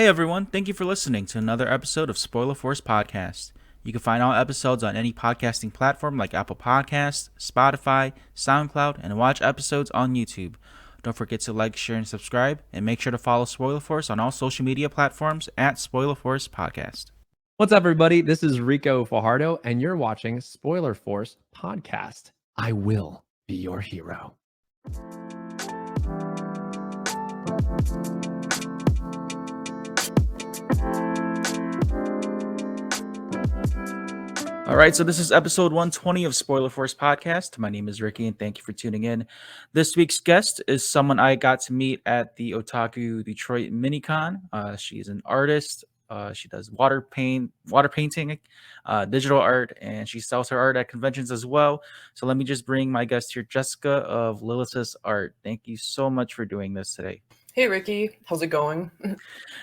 Hey everyone, thank you for listening to another episode of Spoiler Force Podcast. You can find all episodes on any podcasting platform like Apple Podcasts, Spotify, SoundCloud, and watch episodes on YouTube. Don't forget to like, share, and subscribe, and make sure to follow Spoiler Force on all social media platforms at Spoiler Force Podcast. What's up, everybody? This is Rico Fajardo, and you're watching Spoiler Force Podcast. I will be your hero. All right, so this is episode 120 of Spoiler Force Podcast. My name is Ricky, and thank you for tuning in. This week's guest is someone I got to meet at the Otaku Detroit Minicon. She's an artist. She does water painting, digital art, and she sells her art at conventions as well. So let me just bring my guest here, Jessica of Lilisys Art. Thank you so much for doing this today. Hey Ricky, how's it going?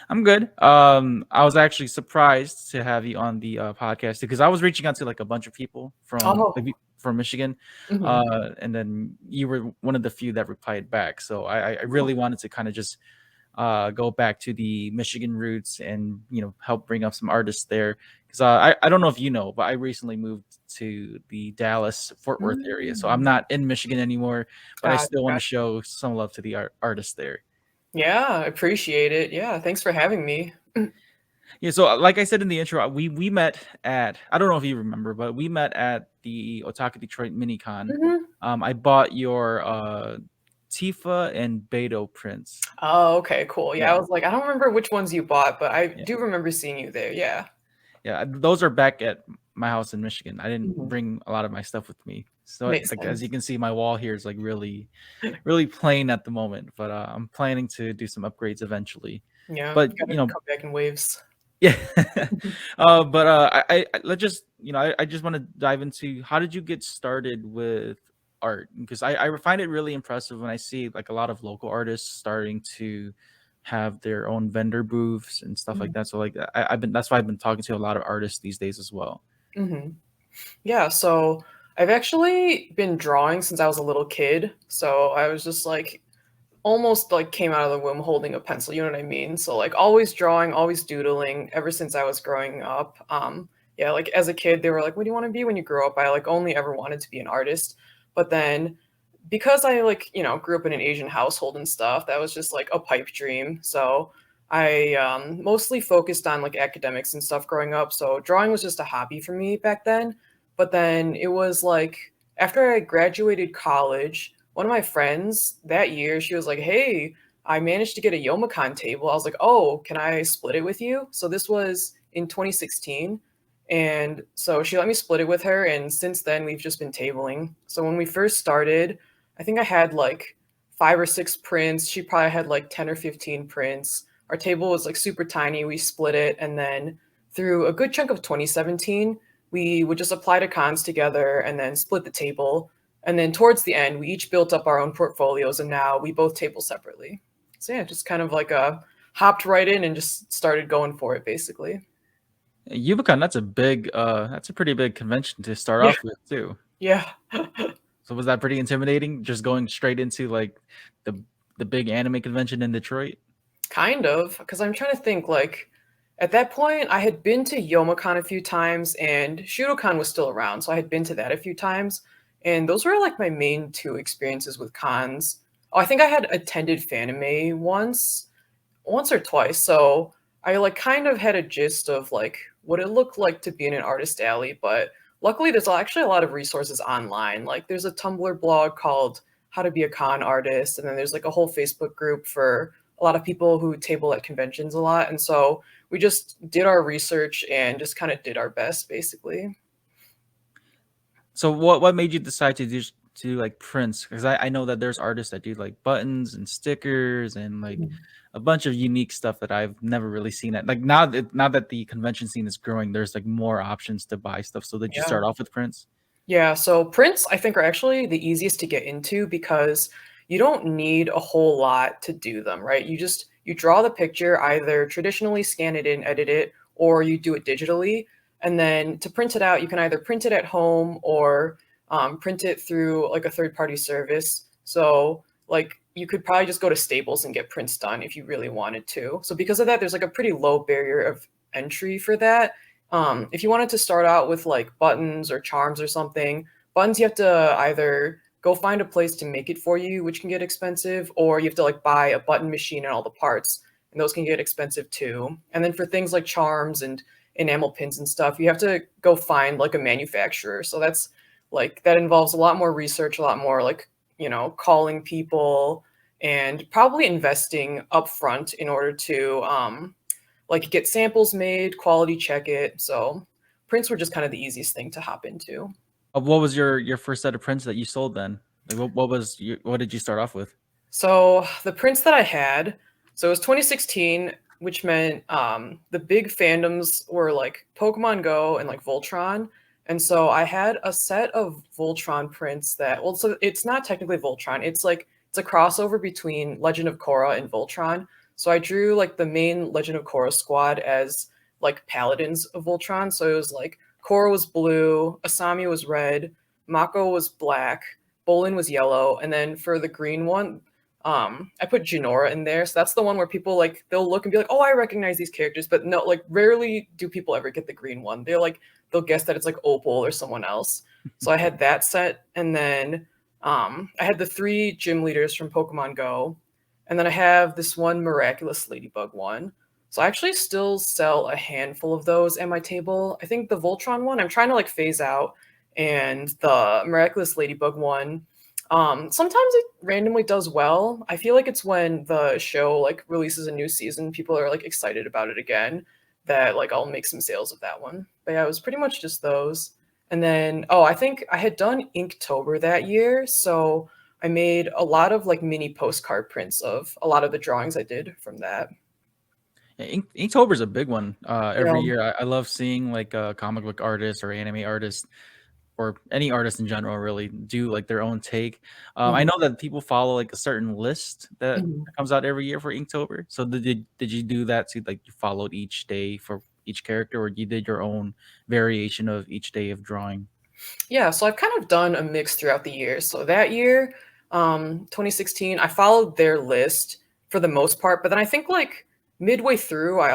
I'm good. I was actually surprised to have you on the podcast because I was reaching out to like a bunch of people from Michigan, and then you were one of the few that replied back. So I really wanted to kind of just go back to the Michigan roots and help bring up some artists there because I don't know if you know, but I recently moved to the Dallas Fort Worth area, so I'm not in Michigan anymore, but I still want to show some love to the artists there. Yeah, I appreciate it. Yeah, thanks for having me. Yeah, so like I said in the intro, we met at, I don't know if you remember, but we met at the Otaku Detroit Minicon. I bought your Tifa and Beidou prints. Oh, okay, cool. Yeah, I was like, I don't remember which ones you bought, but I do remember seeing you there. Yeah. Yeah, those are back at my house in Michigan. I didn't bring a lot of my stuff with me. So as you can see, my wall here is like really plain at the moment, but I'm planning to do some upgrades eventually. Yeah, but come back in waves. Yeah. I let's just I just want to dive into, how did you get started with art? Because I find it really impressive when I see like a lot of local artists starting to have their own vendor booths and stuff like that. So like that's why I've been talking to a lot of artists these days as well. Yeah, so I've actually been drawing since I was a little kid. So I was just like almost like came out of the womb holding a pencil, you know what I mean? So like always drawing, always doodling ever since I was growing up. Yeah, like as a kid, they were like, what do you want to be when you grow up? I like only ever wanted to be an artist. But then because I like, grew up in an Asian household and stuff, that was just like a pipe dream. So I mostly focused on like academics and stuff growing up. So drawing was just a hobby for me back then. But then it was like after I graduated college, one of my friends that year, she was like, hey, I managed to get a Youmacon table. I was like, oh, can I split it with you? So this was in 2016. And so she let me split it with her. And since then, we've just been tabling. So when we first started, I think I had like 5 or 6 prints. She probably had like 10 or 15 prints. Our table was like super tiny. We split it. And then through a good chunk of 2017, we would just apply to cons together and then split the table. And then towards the end, we each built up our own portfolios, and now we both table separately. So yeah, just kind of like hopped right in and just started going for it, basically. Youmacon, that's a pretty big convention to start off with too. Yeah. So was that pretty intimidating, just going straight into like the big anime convention in Detroit? Kind of, because I'm trying to think, like, at that point, I had been to Youmacon a few times, and Shudokan was still around, so I had been to that a few times. And those were like my main 2 experiences with cons. Oh, I think I had attended Fanime once or twice. So I like kind of had a gist of like what it looked like to be in an artist alley. But luckily, there's actually a lot of resources online. Like there's a Tumblr blog called How to Be a Con Artist. And then there's like a whole Facebook group for a lot of people who table at conventions a lot. And so we just did our research and just kind of did our best, basically. So what made you decide to do like prints? Because I know that there's artists that do like buttons and stickers and like a bunch of unique stuff that I've never really seen. Like now that the convention scene is growing, there's like more options to buy stuff. So did you start off with prints? Yeah, so prints I think are actually the easiest to get into because you don't need a whole lot to do them, right? You draw the picture, either traditionally scan it in, edit it, or you do it digitally. And then to print it out, you can either print it at home or print it through like a third-party service. So like, you could probably just go to Staples and get prints done if you really wanted to. So because of that, there's like a pretty low barrier of entry for that. If you wanted to start out with like buttons or charms or something, buttons you have to either go find a place to make it for you, which can get expensive, or you have to like buy a button machine and all the parts, and those can get expensive too. And then for things like charms and enamel pins and stuff, you have to go find like a manufacturer. So that's like, that involves a lot more research, a lot more like, you know, calling people and probably investing upfront in order to like get samples made, quality check it. So prints were just kind of the easiest thing to hop into. What was your first set of prints that you sold then? Like what did you start off with? So the prints that I had, so it was 2016, which meant the big fandoms were like Pokemon Go and like Voltron. And so I had a set of Voltron prints that, well, so it's not technically Voltron. It's like, it's a crossover between Legend of Korra and Voltron. So I drew like the main Legend of Korra squad as like paladins of Voltron. So it was like Korra was blue, Asami was red, Mako was black, Bolin was yellow, and then for the green one, I put Jinora in there. So that's the one where people like, they'll look and be like, oh, I recognize these characters, but no, like rarely do people ever get the green one. They're like, they'll guess that it's like Opal or someone else. So I had that set, and then I had the 3 gym leaders from Pokemon Go, and then I have this one Miraculous Ladybug one. So I actually still sell a handful of those at my table. I think the Voltron one I'm trying to like phase out, and the Miraculous Ladybug one, sometimes it randomly does well. I feel like it's when the show like releases a new season, people are like excited about it again, that like I'll make some sales of that one. But yeah, it was pretty much just those. And then, oh, I think I had done Inktober that year, so I made a lot of like mini postcard prints of a lot of the drawings I did from that. Yeah, Inktober is a big one. Every Yeah. year, I love seeing like comic book artists or anime artists or any artist in general really do like their own take. I Mhm. know that people follow like a certain list that Mhm. comes out every year for Inktober. So did you do that too? Like you followed each day for each character, or you did your own variation of each day of drawing? Yeah, so I've kind of done a mix throughout the years. So that year, 2016, I followed their list for the most part, but then I think like midway through, I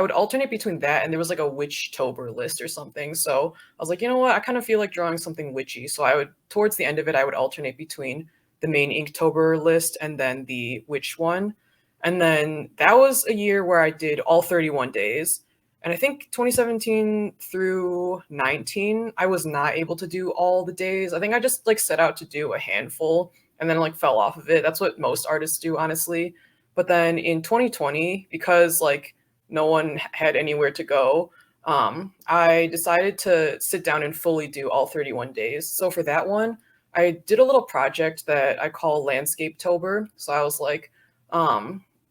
would alternate between that and there was like a Witchtober list or something. So I was like, you know what, I kind of feel like drawing something witchy. So I would, towards the end of it, I would alternate between the main Inktober list and then the witch one. And then that was a year where I did all 31 days. And I think 2017 through 19, I was not able to do all the days. I think I just like set out to do a handful and then like fell off of it. That's what most artists do, honestly. But then in 2020, because like no one had anywhere to go, I decided to sit down and fully do all 31 days. So for that one, I did a little project that I call Landscape Tober. So I was like,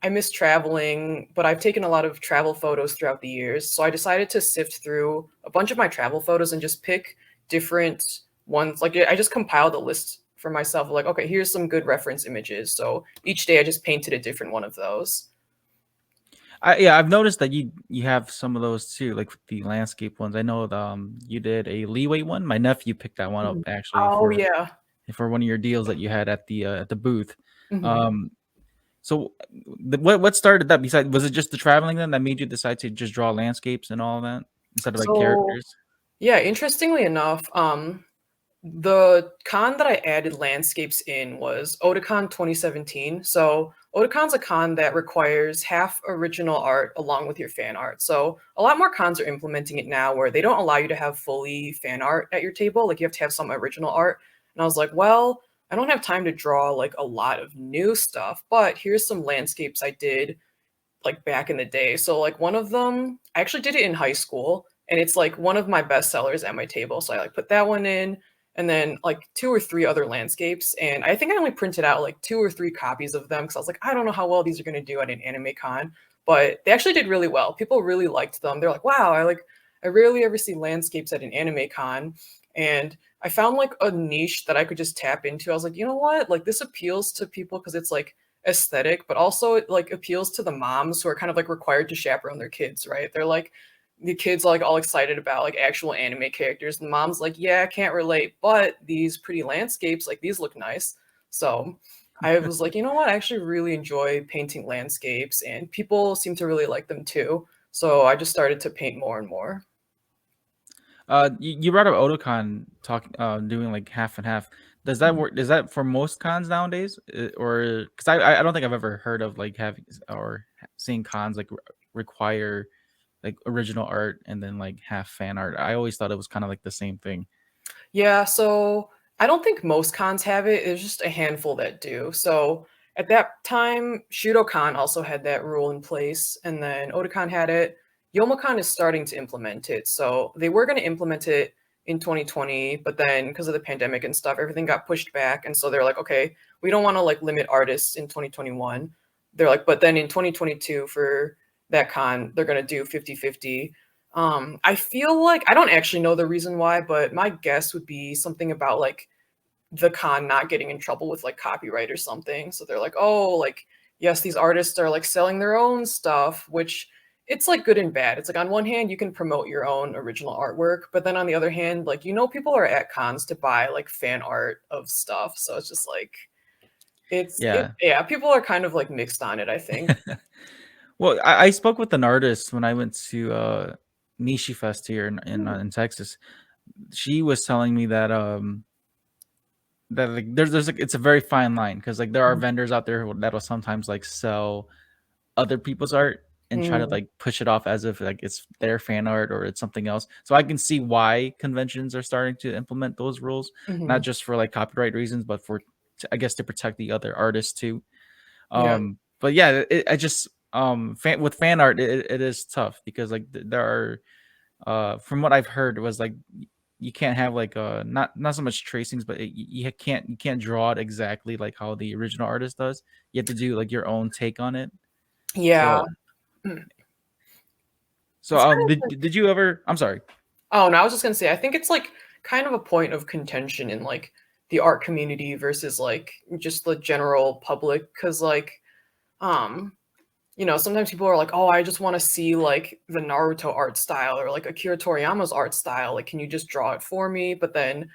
I miss traveling, but I've taken a lot of travel photos throughout the years. So I decided to sift through a bunch of my travel photos and just pick different ones. Like I just compiled a list for myself. Like, okay, here's some good reference images. So each day I just painted a different one of those. Yeah, I've noticed that you have some of those too, like the landscape ones. I know you did a leeway one. My nephew picked that one up Mhm. actually Oh yeah. for one of your deals that you had at the booth. Mhm. Um, So what started that? Besides, was it just the traveling then that made you decide to just draw landscapes and all that instead of like So characters? yeah, interestingly enough, the con that I added landscapes in was Otakon 2017. So Otakon's a con that requires half original art along with your fan art. So a lot more cons are implementing it now where they don't allow you to have fully fan art at your table. Like you have to have some original art. And I was like, well, I don't have time to draw like a lot of new stuff, but here's some landscapes I did like back in the day. So like one of them, I actually did it in high school and it's like one of my best sellers at my table. So I like put that one in and then like 2 or 3 other landscapes. And I think I only printed out like 2 or 3 copies of them because I was like, I don't know how well these are going to do at an anime con, but they actually did really well. People really liked them. They're like, wow, I rarely ever see landscapes at an anime con. And I found like a niche that I could just tap into. I was like, you know what? Like this appeals to people because it's like aesthetic, but also it like appeals to the moms who are kind of like required to chaperone their kids, right? They're like the kids are like all excited about like actual anime characters. And the mom's like, yeah, I can't relate, but these pretty landscapes, like these look nice. So I was like, you know what? I actually really enjoy painting landscapes, and people seem to really like them too. So I just started to paint more and more. You brought up Otakon doing like half and half. Does that work? Is that for most cons nowadays, or because I don't think I've ever heard of like having or seeing cons like require like original art and then like half fan art. I always thought it was kind of like the same thing. Yeah, so I don't think most cons have it. There's just a handful that do. So at that time, Shudokan also had that rule in place, and then Otakon had it. Youmacon is starting to implement it. So they were going to implement it in 2020, but then because of the pandemic and stuff, everything got pushed back. And so they're like, okay, we don't want to like limit artists in 2021. They're like, but then in 2022 for that con, they're going to do 50-50. I feel like I don't actually know the reason why, but my guess would be something about like the con not getting in trouble with like copyright or something. So they're like, oh, like, yes, these artists are like selling their own stuff, which it's like good and bad. It's like on one hand, you can promote your own original artwork, but then on the other hand, like, people are at cons to buy like fan art of stuff. So it's just like, Yeah. yeah, people are kind of like mixed on it, I think. Well, I spoke with an artist when I went to Nishi Fest here in Texas. She was telling me that that like there's like it's a very fine line because like there are vendors out there that'll sometimes like sell other people's art and try to Mm, like push it off as if like it's their fan art or it's something else. So I can see why conventions are starting to implement those rules, not mhm. just for like copyright reasons, but for I guess to protect the other artists too. Yeah. But yeah, I just with fan art it is tough because like there are from what I've heard was like you can't have like not so much tracings, but you can't draw it exactly like how the original artist does. You have to do like your own take on it. Yeah. So Mm. so It's kind of did you ever? I'm sorry. Oh, no, I was just gonna say, I think it's like kind of a point of contention in like the art community versus like just the general public. Cause like, um, sometimes people are like, oh, I just want to see like the Naruto art style or like Akira Toriyama's art style. Like, can you just draw it for me? But then,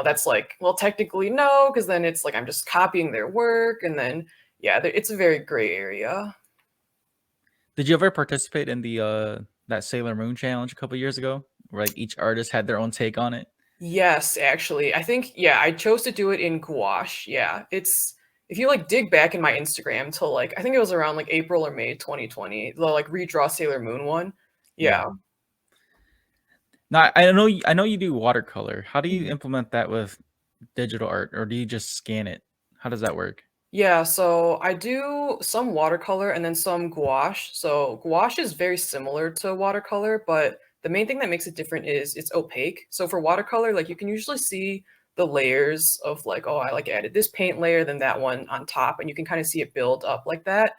that's like, well, technically no, because then it's like I'm just copying their work. And then, yeah, it's a very gray area. Did you ever participate in the that Sailor Moon challenge a couple years ago, where like each artist had their own take on it? Yes, actually. I think, yeah, I chose to do it in gouache. Yeah. It's if you like dig back in my Instagram till like I think it was around like April or May 2020, the like redraw Sailor Moon one. Yeah. Yeah. Now I know you do watercolor. How do you implement that with digital art, or do you just scan it? How does that work? Yeah, so I do some watercolor and then some gouache. So gouache is very similar to watercolor, but the main thing that makes it different is it's opaque. So for watercolor, like you can usually see the layers of like, oh, I like added this paint layer, then that one on top, and you can kind of see it build up like that.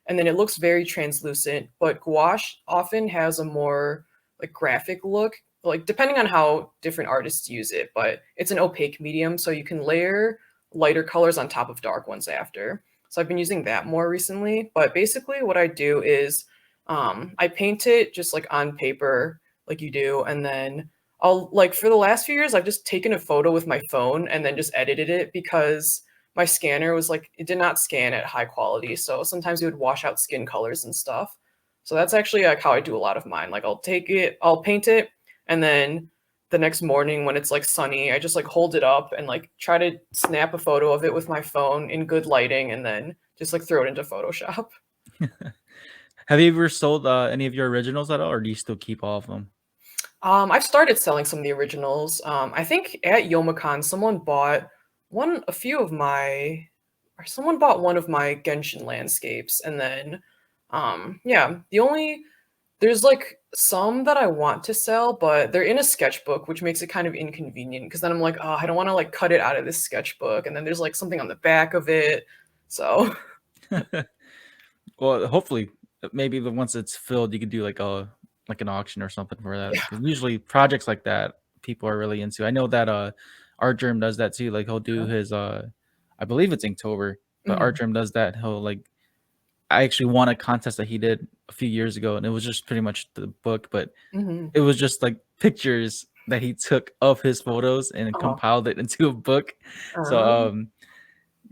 And then it looks very translucent, but gouache often has a more like graphic look, like depending on how different artists use it, but it's an opaque medium, so you can layer lighter colors on top of dark ones after. So I've been using that more recently. But basically, what I do is I paint it just like on paper, like you do, and then I'll like for the last few years, I've just taken a photo with my phone and then just edited it because my scanner was like it did not scan at high quality, so sometimes it would wash out skin colors and stuff. So that's actually like how I do a lot of mine. Like I'll paint it, and then the next morning when it's like sunny, I just like hold it up and like try to snap a photo of it with my phone in good lighting and then just like throw it into Photoshop. Have you ever sold any of your originals at all, or do you still keep all of them? I've started selling some of the originals. I think at Youmacon, someone bought one of my Genshin landscapes, and then, yeah, there's like some that I want to sell, but they're in a sketchbook, which makes it kind of inconvenient because then I'm like, oh, I don't want to like cut it out of this sketchbook, and then there's like something on the back of it, so. Well, hopefully, maybe once it's filled, you could do like an auction or something for that. Yeah. Because usually projects like that, people are really into. I know that Art Germ does that too. Like he'll do his I believe it's Inktober, but Art Mhm. Germ does that. He'll like I actually won a contest that he did a few years ago, and it was just pretty much the book, but Mhm. it was just like pictures that he took of his photos and Uh-huh. compiled it into a book. So Um,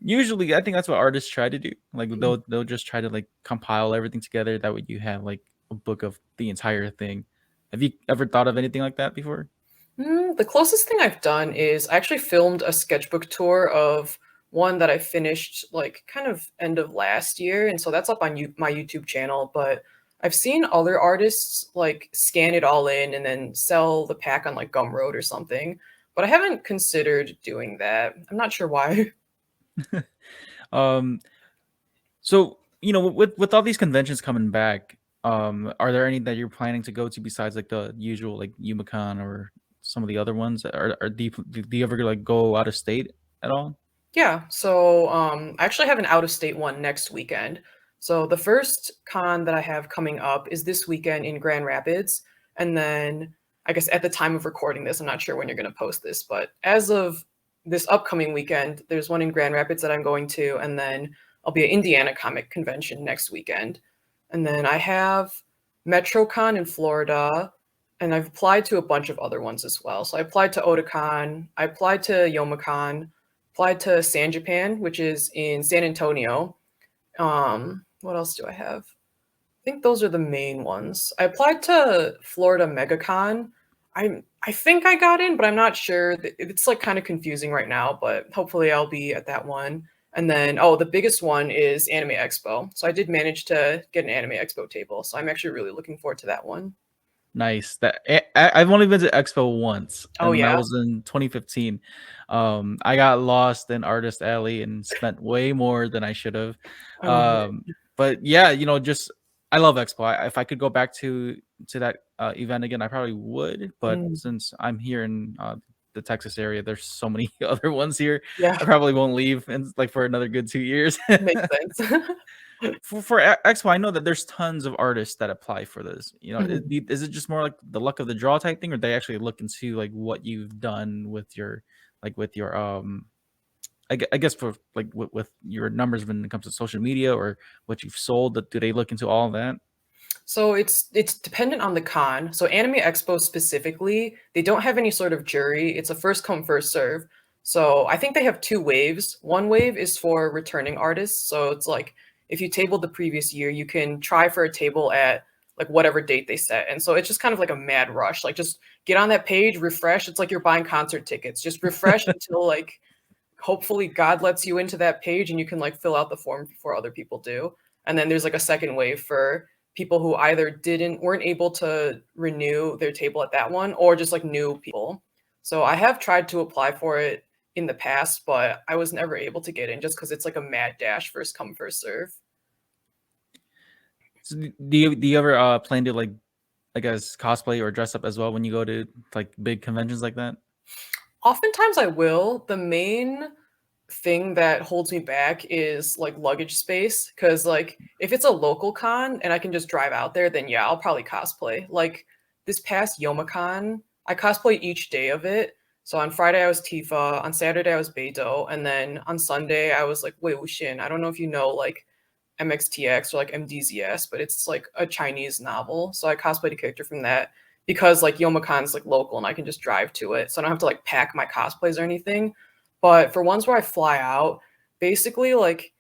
usually I think that's what artists try to do. Like they'll just try to like compile everything together. That way you have like a book of the entire thing. Have you ever thought of anything like that before? The closest thing I've done is I actually filmed a sketchbook tour of one that I finished like kind of end of last year, and so that's up on my YouTube channel. But I've seen other artists like scan it all in and then sell the pack on like Gumroad or something. But I haven't considered doing that. I'm not sure why. um, so with all these conventions coming back, are there any that you're planning to go to besides like the usual like YumaCon or some of the other ones? Or do you ever like go out of state at all? Yeah, so I actually have an out of state one next weekend. So the first con that I have coming up is this weekend in Grand Rapids. And then I guess at the time of recording this, I'm not sure when you're going to post this, but as of this upcoming weekend, there's one in Grand Rapids that I'm going to. And then I'll be at Indiana Comic Convention next weekend. And then I have MetroCon in Florida. And I've applied to a bunch of other ones as well. So I applied to Otakon, I applied to Youmacon, applied to San Japan, which is in San Antonio. What else do I have? I think those are the main ones. I applied to Florida MegaCon. I think I got in, but I'm not sure. It's like kind of confusing right now, but hopefully I'll be at that one. And then, the biggest one is Anime Expo. So I did manage to get an Anime Expo table. So I'm actually really looking forward to that one. Nice. I've only been to Expo once, Oh, and that yeah? was in 2015. I got lost in Artist Alley and spent way more than I should have. But yeah, just I love Expo. If I could go back to that event again, I probably would. But since I'm here in the Texas area, there's so many other ones here. Yeah, I probably won't leave for another good 2 years. makes sense. For Expo, I know that there's tons of artists that apply for this. Is it just more like the luck of the draw type thing, or they actually look into like what you've done with your I guess for like with your numbers when it comes to social media or what you've sold? Do they look into all of that? So it's dependent on the con. So Anime Expo specifically, they don't have any sort of jury. It's a first come first serve. So I think they have two waves. One wave is for returning artists. So it's like if you tabled the previous year, you can try for a table at like whatever date they set. And so it's just kind of like a mad rush. Like just get on that page, refresh. It's like you're buying concert tickets. Just refresh until like hopefully God lets you into that page and you can like fill out the form before other people do. And then there's like a second wave for people who either weren't able to renew their table at that one or just like new people. So I have tried to apply for it in the past, but I was never able to get in just because it's like a mad dash, first come, first serve. So do you ever plan to like I guess cosplay or dress up as well when you go to like big conventions like that? Oftentimes I will. The main thing that holds me back is like luggage space because like if it's a local con and I can just drive out there, then yeah, I'll probably cosplay. Like this past Youmacon, I cosplay each day of it. So on Friday I was Tifa, on Saturday I was Beidou, and then on Sunday I was like Wei Wuxian. I don't know if you know like MXTX or like MDZS, but it's like a Chinese novel. So I cosplayed a character from that because like Yomacon's like local and I can just drive to it. So I don't have to like pack my cosplays or anything. But for ones where I fly out, basically like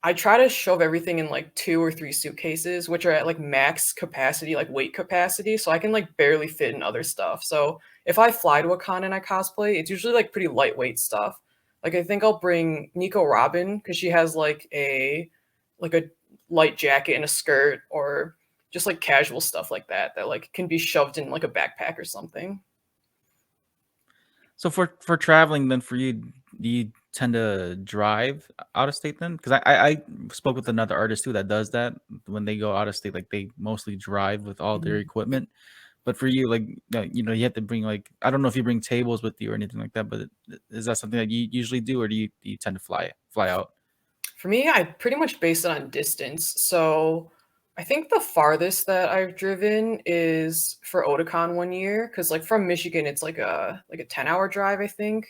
I try to shove everything in like 2 or 3 suitcases, which are at like max capacity, like weight capacity. So I can like barely fit in other stuff. So if I fly to a con and I cosplay, it's usually like pretty lightweight stuff. Like I think I'll bring Nico Robin because she has like a light jacket and a skirt or just like casual stuff like that that like can be shoved in like a backpack or something. So for traveling, then for you, do you tend to drive out of state then? Because I spoke with another artist too that does that when they go out of state, like they mostly drive with all their equipment. But for you, like you have to bring like I don't know if you bring tables with you or anything like that. But is that something that you usually do, or do you tend to fly out? For me, I pretty much base it on distance. So I think the farthest that I've driven is for Otakon one year because like from Michigan it's like a 10-hour drive, I think.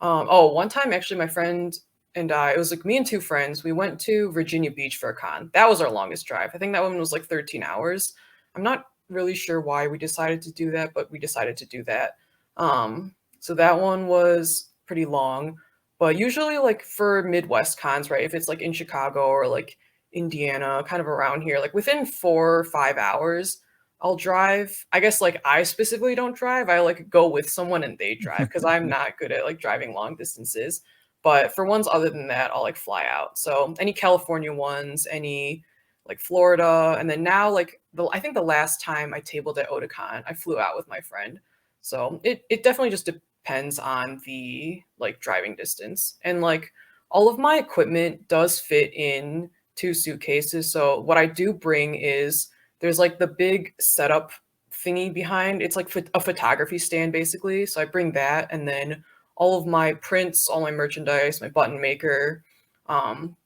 One time actually my friend and I, it was like me and 2 friends, we went to Virginia Beach for a con. That was our longest drive. I think that one was like 13 hours. I'm not really sure why we decided to do that, but we decided to do that. So that one was pretty long. But usually like for Midwest cons, right? If it's like in Chicago or like Indiana, kind of around here, like within 4 or 5 hours, I'll drive. I guess like I specifically don't drive. I like go with someone and they drive because I'm not good at like driving long distances. But for ones other than that, I'll like fly out. So any California ones, any like Florida, and then now like I think the last time I tabled at Otakon, I flew out with my friend. So it definitely just depends on the like driving distance. And like all of my equipment does fit in 2 suitcases. So what I do bring is there's like the big setup thingy behind. It's like a photography stand basically. So I bring that, and then all of my prints, all my merchandise, my button maker,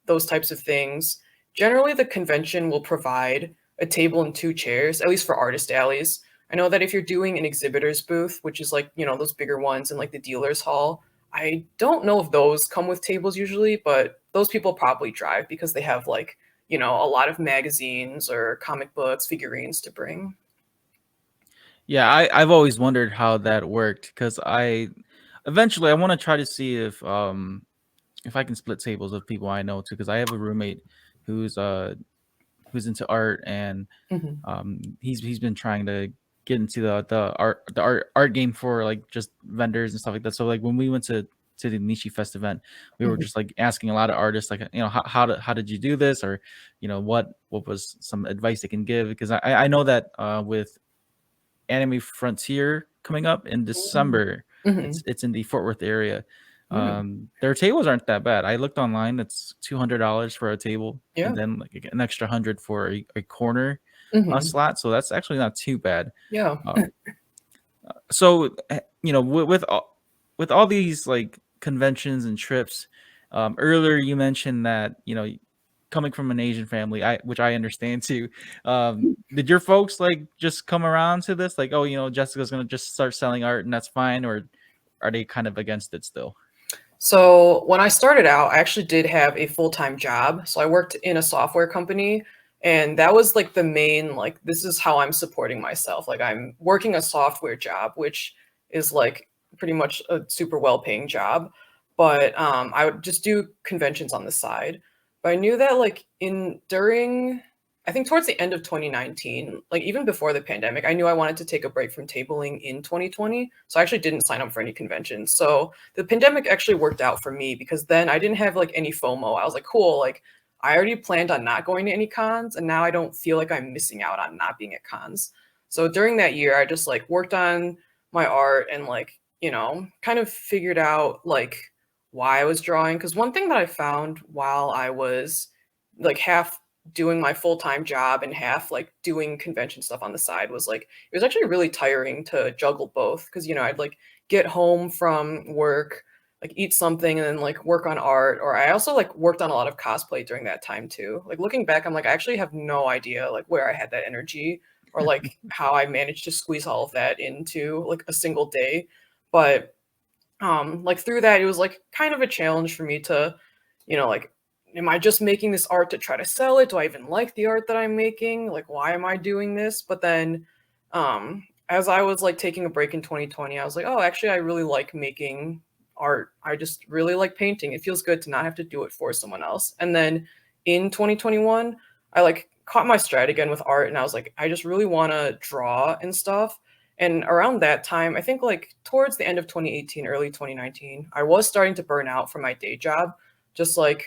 those types of things. Generally, the convention will provide a table and 2 chairs, at least for artist alleys. I know that if you're doing an exhibitor's booth, which is like, those bigger ones in like the dealer's hall, I don't know if those come with tables usually, but those people probably drive because they have like, a lot of magazines or comic books, figurines to bring. Yeah, I've always wondered how that worked because eventually I want to try to see if I can split tables with people I know too, because I have a roommate who's who's into art, and he's been trying to get into the art game for like just vendors and stuff like that. So like when we went to the Nishi Fest event, we were just like asking a lot of artists like, how did you do this, or what was some advice they can give, because I know that with Anime Frontier coming up in December, it's in the Fort Worth area. Their tables aren't that bad. I looked online; it's $200 for a table, and then like an extra 100 for a corner slot. So that's actually not too bad. Yeah. So with all these like conventions and trips, earlier you mentioned that coming from an Asian family, which I understand too. Did your folks like just come around to this, like, oh, Jessica's gonna just start selling art and that's fine, or are they kind of against it still? So when I started out, I actually did have a full-time job. So I worked in a software company, and that was like the main, like, this is how I'm supporting myself. Like I'm working a software job, which is like pretty much a super well-paying job. But I would just do conventions on the side. But I knew that like during I think towards the end of 2019, like even before the pandemic, I knew I wanted to take a break from tabling in 2020. So I actually didn't sign up for any conventions. So the pandemic actually worked out for me because then I didn't have like any FOMO. I was like, cool, like I already planned on not going to any cons, and now I don't feel like I'm missing out on not being at cons. So during that year, I just like worked on my art and like, kind of figured out like why I was drawing. Because one thing that I found while I was like half doing my full-time job and half like doing convention stuff on the side was like it was actually really tiring to juggle both, because I'd like get home from work, like eat something, and then like work on art. Or I also like worked on a lot of cosplay during that time too. Like looking back, I'm like, I actually have no idea like where I had that energy, or like how I managed to squeeze all of that into like a single day. But like through that, it was like kind of a challenge for me to like, am I just making this art to try to sell it? Do I even like the art that I'm making? Like, why am I doing this? But then as I was like taking a break in 2020, I was like, oh, actually I really like making art. I just really like painting. It feels good to not have to do it for someone else. And then in 2021, I like caught my stride again with art, and I was like, I just really want to draw and stuff. And around that time, I think like towards the end of 2018, early 2019, I was starting to burn out from my day job. Just like,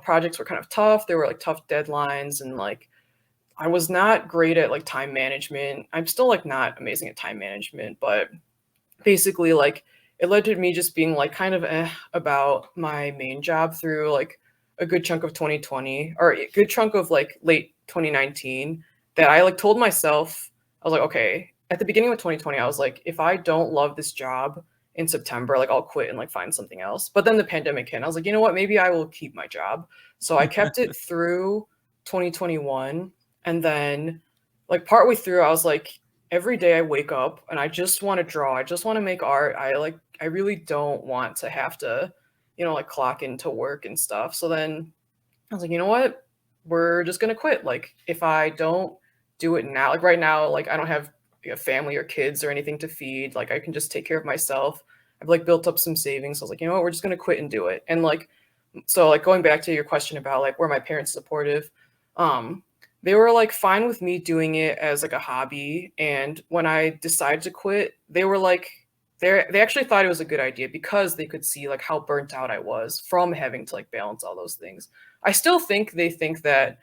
projects were kind of tough. There were like tough deadlines, and like I was not great at like time management. I'm still like not amazing at time management, but basically like it led to me just being like kind of about my main job through like a good chunk of 2020, or a good chunk of like late 2019, that I like told myself, I was like, okay, at the beginning of 2020, I was like, if I don't love this job in September, like I'll quit and like find something else. But then the pandemic hit, and I was like, you know what, maybe I will keep my job. So I kept it through 2021. And then like partway through, I was like, every day I wake up and I just want to draw. I just want to make art. I really don't want to have to, like clock into work and stuff. So then I was like, you know what? We're just gonna quit. Like if I don't do it now, like right now, like I don't have a family or kids or anything to feed. Like I can just take care of myself. I've like built up some savings. So I was like, you know what, we're just gonna quit and do it. And like, so like going back to your question about like were my parents supportive, they were like fine with me doing it as like a hobby. And when I decided to quit, they were like, they actually thought it was a good idea because they could see like how burnt out I was from having to like balance all those things. I still think they think that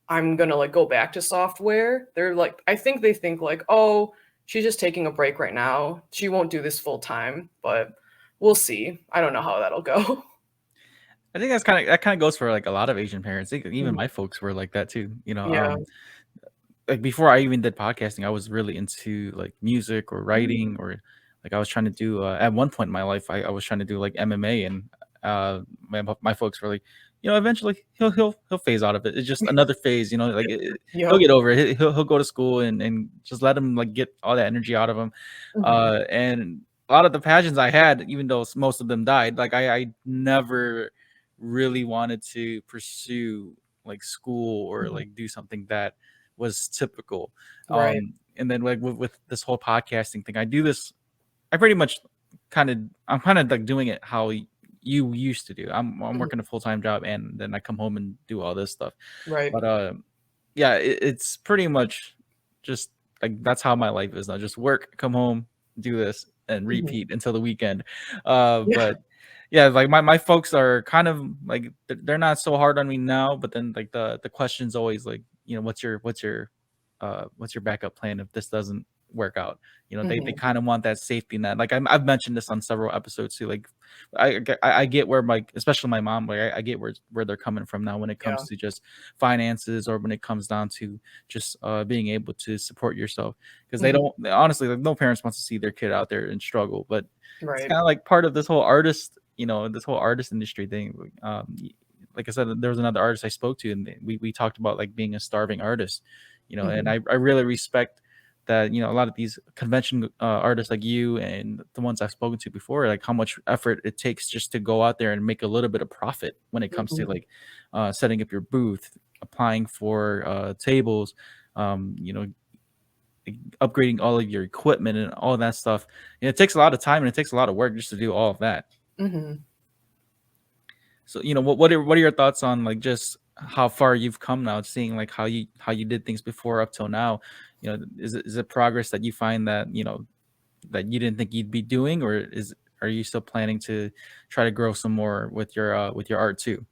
I'm gonna like go back to software. They're like, I think they think like, oh, she's just taking a break right now. She won't do this full time, but we'll see. I don't know how that'll go. I think that kind of goes for like a lot of Asian parents. I think even my folks were like that too. Yeah. Like before I even did podcasting, I was really into like music or writing, or like I was trying to do at one point in my life, I was trying to do like MMA, and my folks were like, eventually he'll phase out of it. It's just another phase, like he'll Yep. get over it. He'll go to school and just let him like get all that energy out of him. And a lot of the passions I had, even though most of them died, like I never really wanted to pursue like school or like do something that was typical. Right. And then like with this whole podcasting thing, I pretty much I'm kind of like doing it how you used to do. I'm working a full-time job, and then I come home and do all this stuff. Right. But yeah, it's pretty much just like that's how my life is now. Just work, come home, do this, and repeat until the weekend. But yeah, like my folks are kind of like they're not so hard on me now, but then like the question's always like, what's your backup plan if this doesn't work out? They kind of want that safety net. Like I've mentioned this on several episodes too. Like I get where especially my mom, like I get where they're coming from now when it comes to just finances, or when it comes down to just being able to support yourself, because they don't honestly, like no parents wants to see their kid out there and struggle. But it's kind of like part of this whole artist, this whole artist industry thing. Like I said, there was another artist I spoke to, and we talked about like being a starving artist, and I really respect that, a lot of these convention artists like you and the ones I've spoken to before, like how much effort it takes just to go out there and make a little bit of profit when it comes to like setting up your booth, applying for tables, upgrading all of your equipment and all that stuff. And it takes a lot of time and it takes a lot of work just to do all of that. So, what are your thoughts on like just how far you've come now, seeing like how you did things before up till now? Is it progress that you find that, that you didn't think you'd be doing, or are you still planning to try to grow some more with your art too?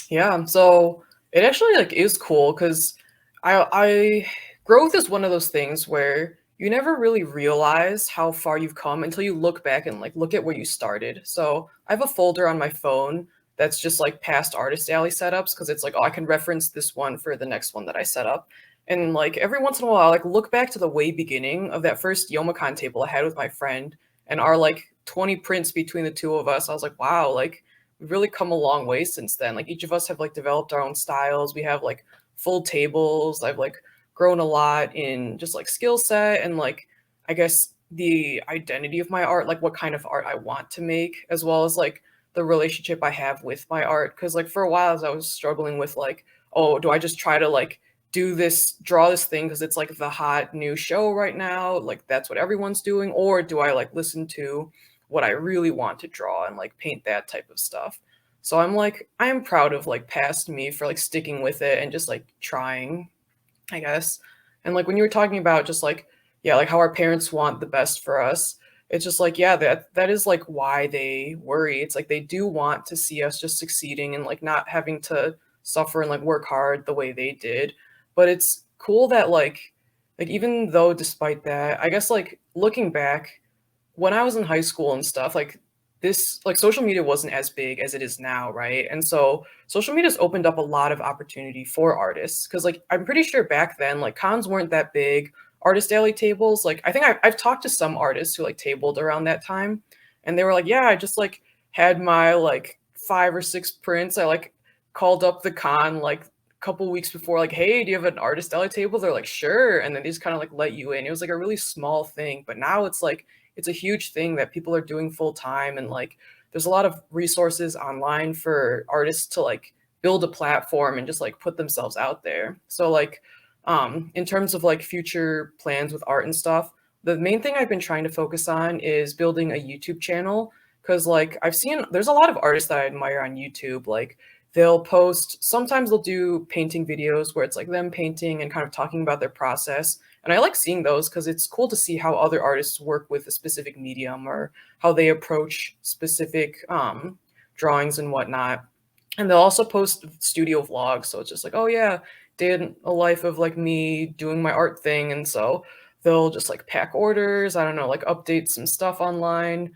Yeah, so it actually like is cool because I growth is one of those things where you never really realize how far you've come until you look back and like look at where you started. So I have a folder on my phone that's just like past Artist Alley setups, because it's like, oh, I can reference this one for the next one that I set up. And like every once in a while, I like look back to the way beginning of that first Youmacon table I had with my friend, and our like 20 prints between the two of us. I was like, wow, like we've really come a long way since then. Like each of us have like developed our own styles. We have like full tables. I've like grown a lot in just like skill set and like I guess the identity of my art, like what kind of art I want to make, as well as like the relationship I have with my art. Because like for a while, as I was struggling with like, oh, do I just try to like draw this thing because it's like the hot new show right now, like that's what everyone's doing, or do I like listen to what I really want to draw and like paint that type of stuff? So I'm like, I am proud of like past me for like sticking with it and just like trying, I guess. And like when you were talking about just like, yeah, like how our parents want the best for us, it's just like, yeah, that is like why they worry. It's like they do want to see us just succeeding and like not having to suffer and like work hard the way they did. But it's cool that like even though despite that, I guess like looking back when I was in high school and stuff, like this like social media wasn't as big as it is now, right? And so social media's opened up a lot of opportunity for artists, because like I'm pretty sure back then like cons weren't that big. Artist alley tables, like I think I've talked to some artists who like tabled around that time, and they were like, yeah, I just like had my like 5 or 6 prints. I like called up the con like couple weeks before, like, hey, do you have an artist alley table? They're like, sure. And then they just kind of like let you in. It was like a really small thing, but now it's like it's a huge thing that people are doing full time, and like there's a lot of resources online for artists to like build a platform and just like put themselves out there. So like in terms of like future plans with art and stuff, the main thing I've been trying to focus on is building a YouTube channel, because like I've seen there's a lot of artists that I admire on YouTube. Like they'll post, sometimes they'll do painting videos where it's like them painting and kind of talking about their process. And I like seeing those because it's cool to see how other artists work with a specific medium or how they approach specific drawings and whatnot. And they'll also post studio vlogs. So it's just like, oh yeah, did a life of like me doing my art thing. And so they'll just like pack orders, I don't know, like update some stuff online,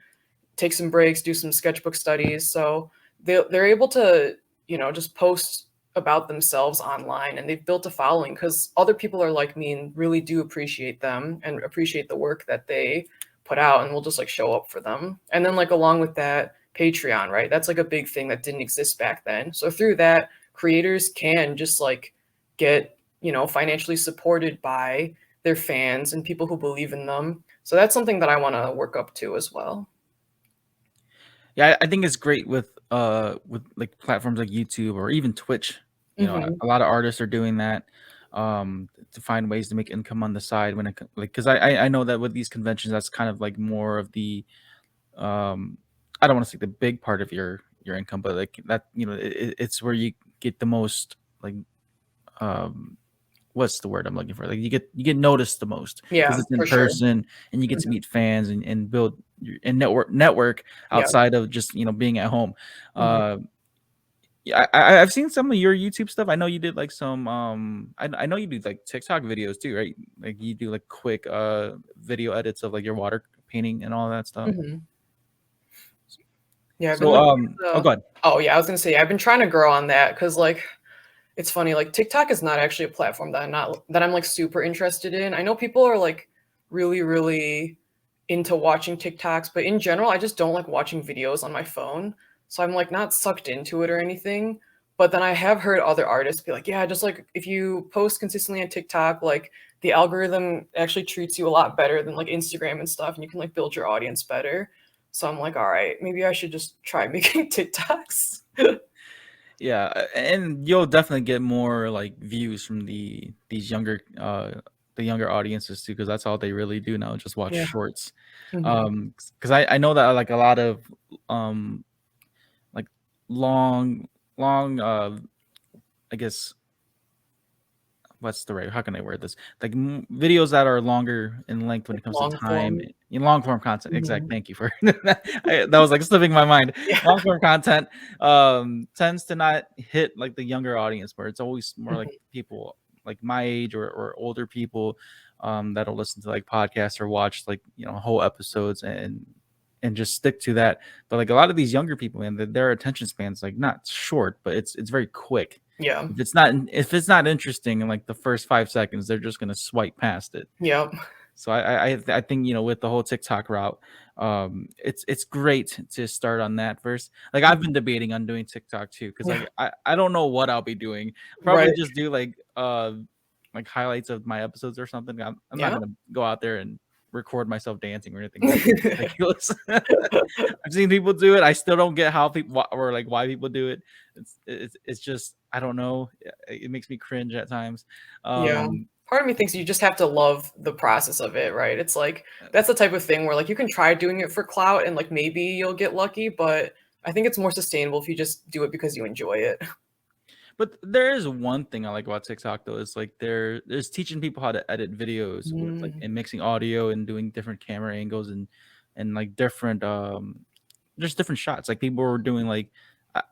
take some breaks, do some sketchbook studies. So they're able to, you know, just post about themselves online, and they've built a following because other people are like me and really do appreciate them and appreciate the work that they put out, and will just like show up for them. And then like along with that, Patreon, right? That's like a big thing that didn't exist back then. So through that, creators can just like get, you know, financially supported by their fans and people who believe in them. So that's something that I want to work up to as well. Yeah, I think it's great with like platforms like YouTube or even Twitch. You know, a lot of artists are doing that to find ways to make income on the side when it like, because I know that with these conventions, that's kind of like more of the I don't want to say the big part of your income, but like that, you know, it's where you get the most like what's the word I'm looking for? Like you get noticed the most because it's in person and you get to meet fans and build and network outside of just, you know, being at home. Yeah, I've seen some of your YouTube stuff. I know you did like some I know you do like TikTok videos too, right? Like you do like quick video edits of like your water painting and all that stuff. Yeah, I've so been oh god. Oh yeah, I was gonna say I've been trying to grow on that because like it's funny, like TikTok is not actually a platform that I'm like super interested in. I know people are like really, really into watching TikToks, but in general, I just don't like watching videos on my phone. So I'm like not sucked into it or anything. But then I have heard other artists be like, yeah, just like if you post consistently on TikTok, like the algorithm actually treats you a lot better than like Instagram and stuff, and you can like build your audience better. So I'm like, all right, maybe I should just try making TikToks. Yeah, and you'll definitely get more like views from these younger the younger audiences too, because that's all they really do now, just watch shorts. Because I know that like a lot of like long I guess what's the right, how can I word this, like videos that are longer in length when it comes to time in long form content. Exact, thank you for that was like slipping my mind. Long form content tends to not hit like the younger audience, where it's always more like people like my age or older people that'll listen to like podcasts or watch like, you know, whole episodes and just stick to that. But like a lot of these younger people, man, their attention span's like not short, but it's very quick. Yeah. If it's not interesting in like the first 5 seconds, they're just gonna swipe past it. Yep. So I think, you know, with the whole TikTok route, it's great to start on that first. Like I've been debating on doing TikTok too, because like I don't know what I'll be doing. Probably just do like highlights of my episodes or something. I'm not gonna go out there and record myself dancing or anything. That's ridiculous. I've seen people do it. I still don't get how people or like why people do it. It's just, I don't know. It makes me cringe at times. Part of me thinks you just have to love the process of it, right? It's like that's the type of thing where like you can try doing it for clout and like maybe you'll get lucky, but I think it's more sustainable if you just do it because you enjoy it. But there is one thing I like about TikTok though, is like there's teaching people how to edit videos with like and mixing audio and doing different camera angles and like different just different shots. Like people were doing like,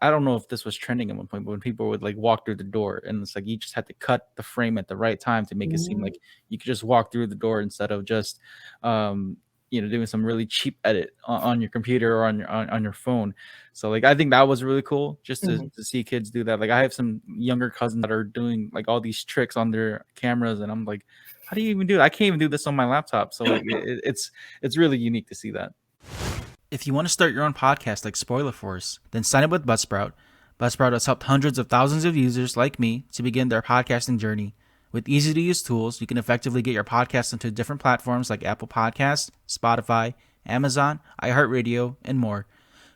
I don't know if this was trending at one point, but when people would like walk through the door and it's like you just had to cut the frame at the right time to make it seem like you could just walk through the door instead of just you know, doing some really cheap edit on your computer or on your phone. So like I think that was really cool just to see kids do that. Like I have some younger cousins that are doing like all these tricks on their cameras, and I'm like, how do you even do it? I can't even do this on my laptop. So like it's really unique to see that. If you want to start your own podcast like Spoiler Force, then sign up with Buzzsprout. Buzzsprout has helped hundreds of thousands of users like me to begin their podcasting journey. With easy-to-use tools, you can effectively get your podcast into different platforms like Apple Podcasts, Spotify, Amazon, iHeartRadio, and more.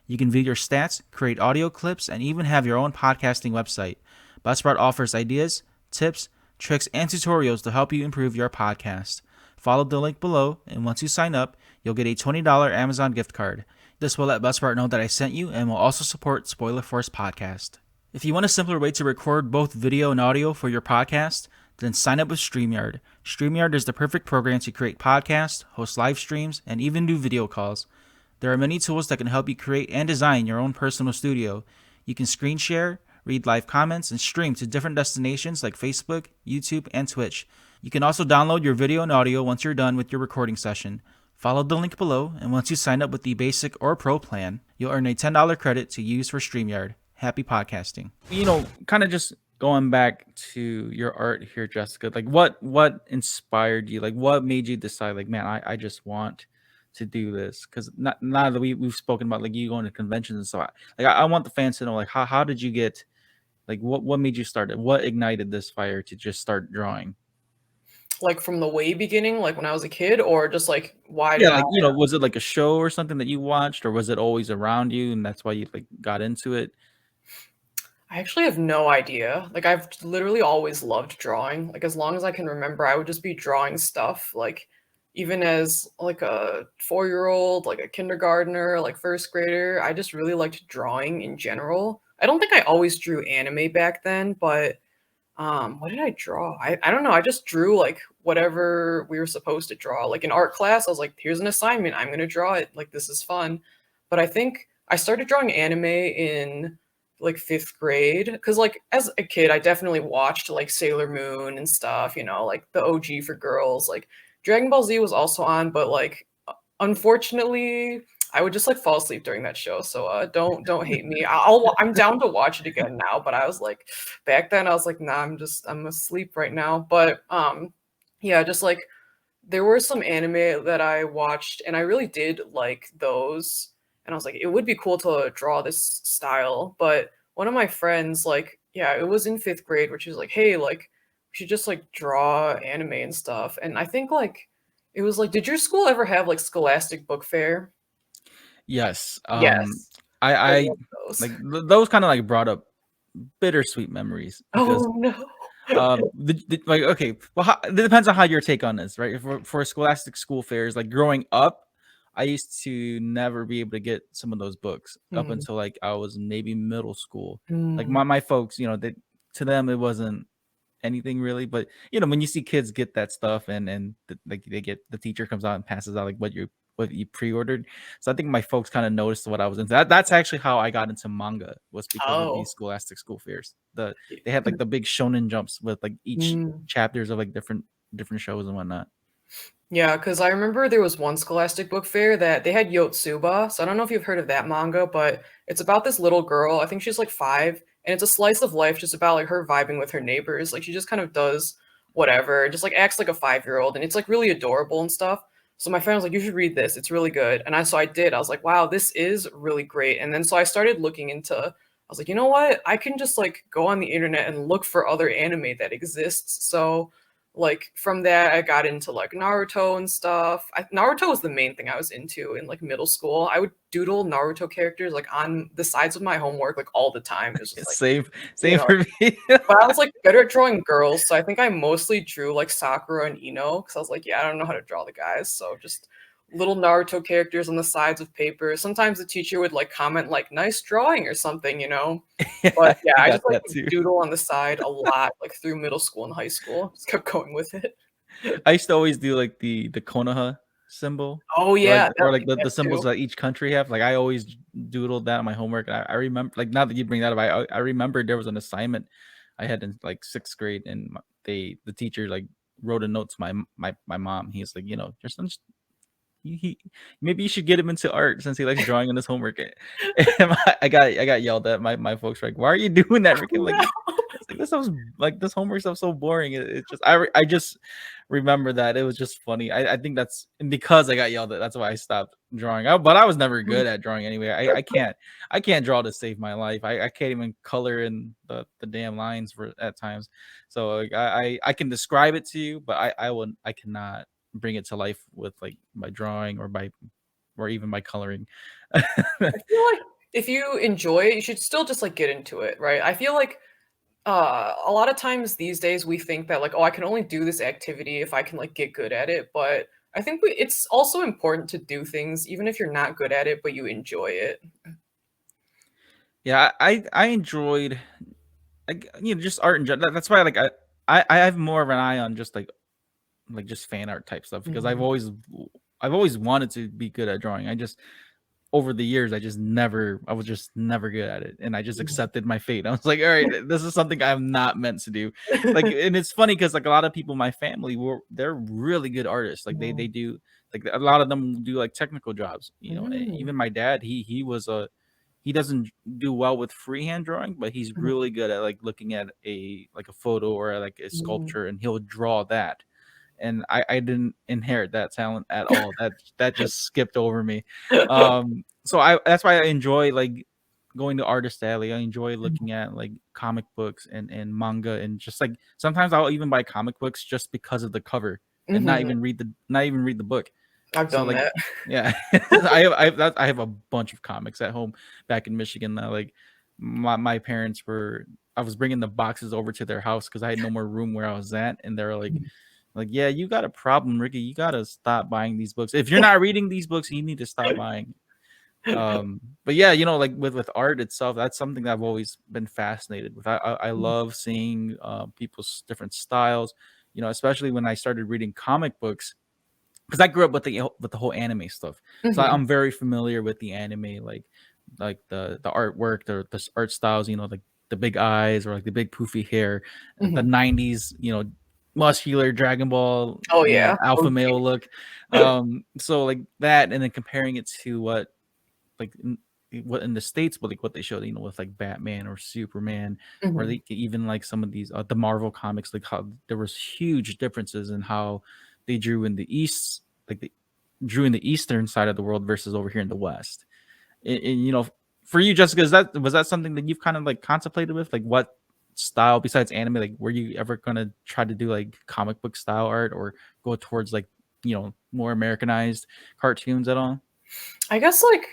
You can view your stats, create audio clips, and even have your own podcasting website. Buzzsprout offers ideas, tips, tricks, and tutorials to help you improve your podcast. Follow the link below, and once you sign up, you'll get a $20 Amazon gift card. This will let Buzzsprout know that I sent you and will also support Spoiler Force Podcast. If you want a simpler way to record both video and audio for your podcast, then sign up with StreamYard. StreamYard is the perfect program to create podcasts, host live streams, and even do video calls. There are many tools that can help you create and design your own personal studio. You can screen share, read live comments, and stream to different destinations like Facebook, YouTube, and Twitch. You can also download your video and audio once you're done with your recording session. Follow the link below, and once you sign up with the basic or pro plan, you'll earn a $10 credit to use for StreamYard. Happy podcasting. Kind of just going back to your art here, Jessica, like what inspired you? Like what made you decide, like, man, I just want to do this? Because now that we've spoken about like you going to conventions and stuff, like I want the fans to know, like, how did you get, like, what made you start it? What ignited this fire to just start drawing? Like from the way beginning, like when I was a kid, or just like why? Yeah, like, was it like a show or something that you watched, or was it always around you and that's why you like got into it? I actually have no idea. Like I've literally always loved drawing. Like as long as I can remember, I would just be drawing stuff. Like even as like a 4-year-old, like a kindergartner, like first grader, I just really liked drawing in general. I don't think I always drew anime back then, but what did I draw? I don't know. I just drew like whatever we were supposed to draw. Like in art class, I was like, here's an assignment. I'm gonna draw it. Like this is fun. But I think I started drawing anime in like 5th grade because like as a kid I definitely watched like Sailor Moon and stuff, like the OG for girls. Like Dragon Ball Z was also on, but like unfortunately I would just like fall asleep during that show. So don't hate me. I'm down to watch it again now, but I was like back then I was like, nah, I'm asleep right now. But yeah, just like there were some anime that I watched and I really did like those. And I was like, it would be cool to draw this style. But one of my friends, like, yeah, it was in 5th grade, where she was like, hey, like, we should just like draw anime and stuff. And I think like it was like, did your school ever have like Scholastic Book Fair? Yes. Yes. I I love those. like those kind of like brought up bittersweet memories because Oh no. like, okay, well, it depends on how your take on this, right? For Scholastic school fairs, like growing up, I used to never be able to get some of those books up Mm, until like I was maybe middle school. Like mm. my folks, to them it wasn't anything really, but when you see kids get that stuff and like they get, the teacher comes out and passes out like what you pre-ordered. So I think my folks kind of noticed what I was into. That's actually how I got into manga, was because of these Oh. Scholastic school fairs. They had like the big shonen jumps with like each Mm. chapters of like different shows and whatnot. Yeah, because I remember there was one Scholastic Book Fair that they had Yotsuba. So I don't know if you've heard of that manga, but it's about this little girl. I think she's like 5, and it's a slice of life just about like her vibing with her neighbors. Like she just kind of does whatever, just like acts like a 5-year-old, and it's like really adorable and stuff. So my friend was like, "You should read this. It's really good." And I did. I was like, "Wow, this is really great." And then so I started looking into. I was like, you know what? I can just like go on the internet and look for other anime that exists. So like from that I got into like Naruto and stuff. Naruto was the main thing I was into in like middle school. I would doodle Naruto characters like on the sides of my homework like all the time. It was just like, Same for me. but I was like better at drawing girls, so I think I mostly drew like Sakura and Ino because I was like, yeah, I don't know how to draw the guys, so just little Naruto characters on the sides of paper. Sometimes the teacher would like comment like nice drawing or something. But yeah, I I got just like that too. doodle on the side a lot, like through middle school and high school. Just kept going with it. I used to always do like the Konoha symbol, Oh or like yeah, the that symbols too. that each country have. Like I always doodled that on my homework. And I remember, like, now that you bring that up, I remember there was an assignment I had in like 6th grade, and the teacher like wrote a note to my mom. He's like, your son's, he maybe you should get him into art since he likes drawing on his homework. And I got yelled at. My folks were like, why are you doing that, Rick? I'm like, No. it's like, this sounds like this homework stuff's so boring. It just I just remember that it was just funny. I think that's, and because I got yelled at, that's why I stopped drawing. But I was never good at drawing anyway. I can't draw to save my life. I can't even color in the damn lines for at times. So like, I can describe it to you, but I cannot bring it to life with like my drawing or even my coloring. I feel like if you enjoy it, you should still just like get into it, right? I feel like a lot of times these days we think that like, oh, I can only do this activity if I can like get good at it. But I think it's also important to do things even if you're not good at it, but you enjoy it. Yeah, I enjoyed, like, just art in general. That's why, like, I have more of an eye on just like just fan art type stuff, because I've always wanted to be good at drawing. I just, over the years, I was just never good at it, and I just accepted my fate. I was like, all right, this is something I'm not meant to do. Like, and it's funny because like a lot of people in my family they're really good artists. Like they do, like a lot of them do like technical jobs. Even my dad, he doesn't do well with freehand drawing, but he's really good at like looking at a photo or like a sculpture, and he'll draw that. And I didn't inherit that talent at all. That just skipped over me. So that's why I enjoy like going to Artist Alley. I enjoy looking at like comic books and manga, and just like sometimes I'll even buy comic books just because of the cover and not even read the book. I've done that. Yeah, I have a bunch of comics at home back in Michigan that like my parents were. I was bringing the boxes over to their house because I had no more room where I was at, and they're like, yeah, you got a problem, Ricky. You got to stop buying these books. If you're not reading these books, you need to stop buying. But yeah, like with art itself, that's something that I've always been fascinated with. I love seeing people's different styles, especially when I started reading comic books, because I grew up with the whole anime stuff. So I'm very familiar with the anime, like the artwork, the art styles, like the big eyes or like the big poofy hair, the 90s, muscular Dragon Ball, Oh yeah, alpha male look. So like that, and then comparing it to what in the States, but like what they showed, with like Batman or Superman, or even like some of these the Marvel comics, like how there was huge differences in how they drew in the East, like they drew in the Eastern side of the world versus over here in the West. And for you, Jessica, was that something that you've kind of like contemplated with, like what style besides anime, like were you ever gonna try to do like comic book style art, or go towards like more Americanized cartoons at all? I guess like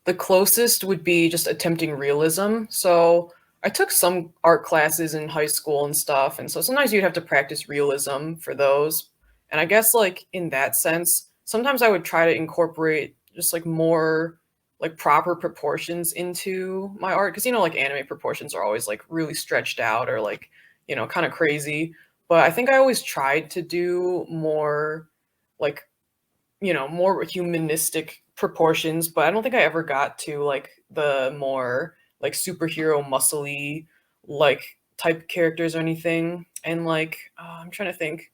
the closest would be just attempting realism. So I took some art classes in high school and stuff, and so sometimes you'd have to practice realism for those. And I guess like in that sense, sometimes I would try to incorporate just like more like proper proportions into my art, because like anime proportions are always like really stretched out or like kind of crazy. But I think I always tried to do more like more humanistic proportions, but I don't think I ever got to like the more like superhero muscly like type characters or anything. And like I'm trying to think.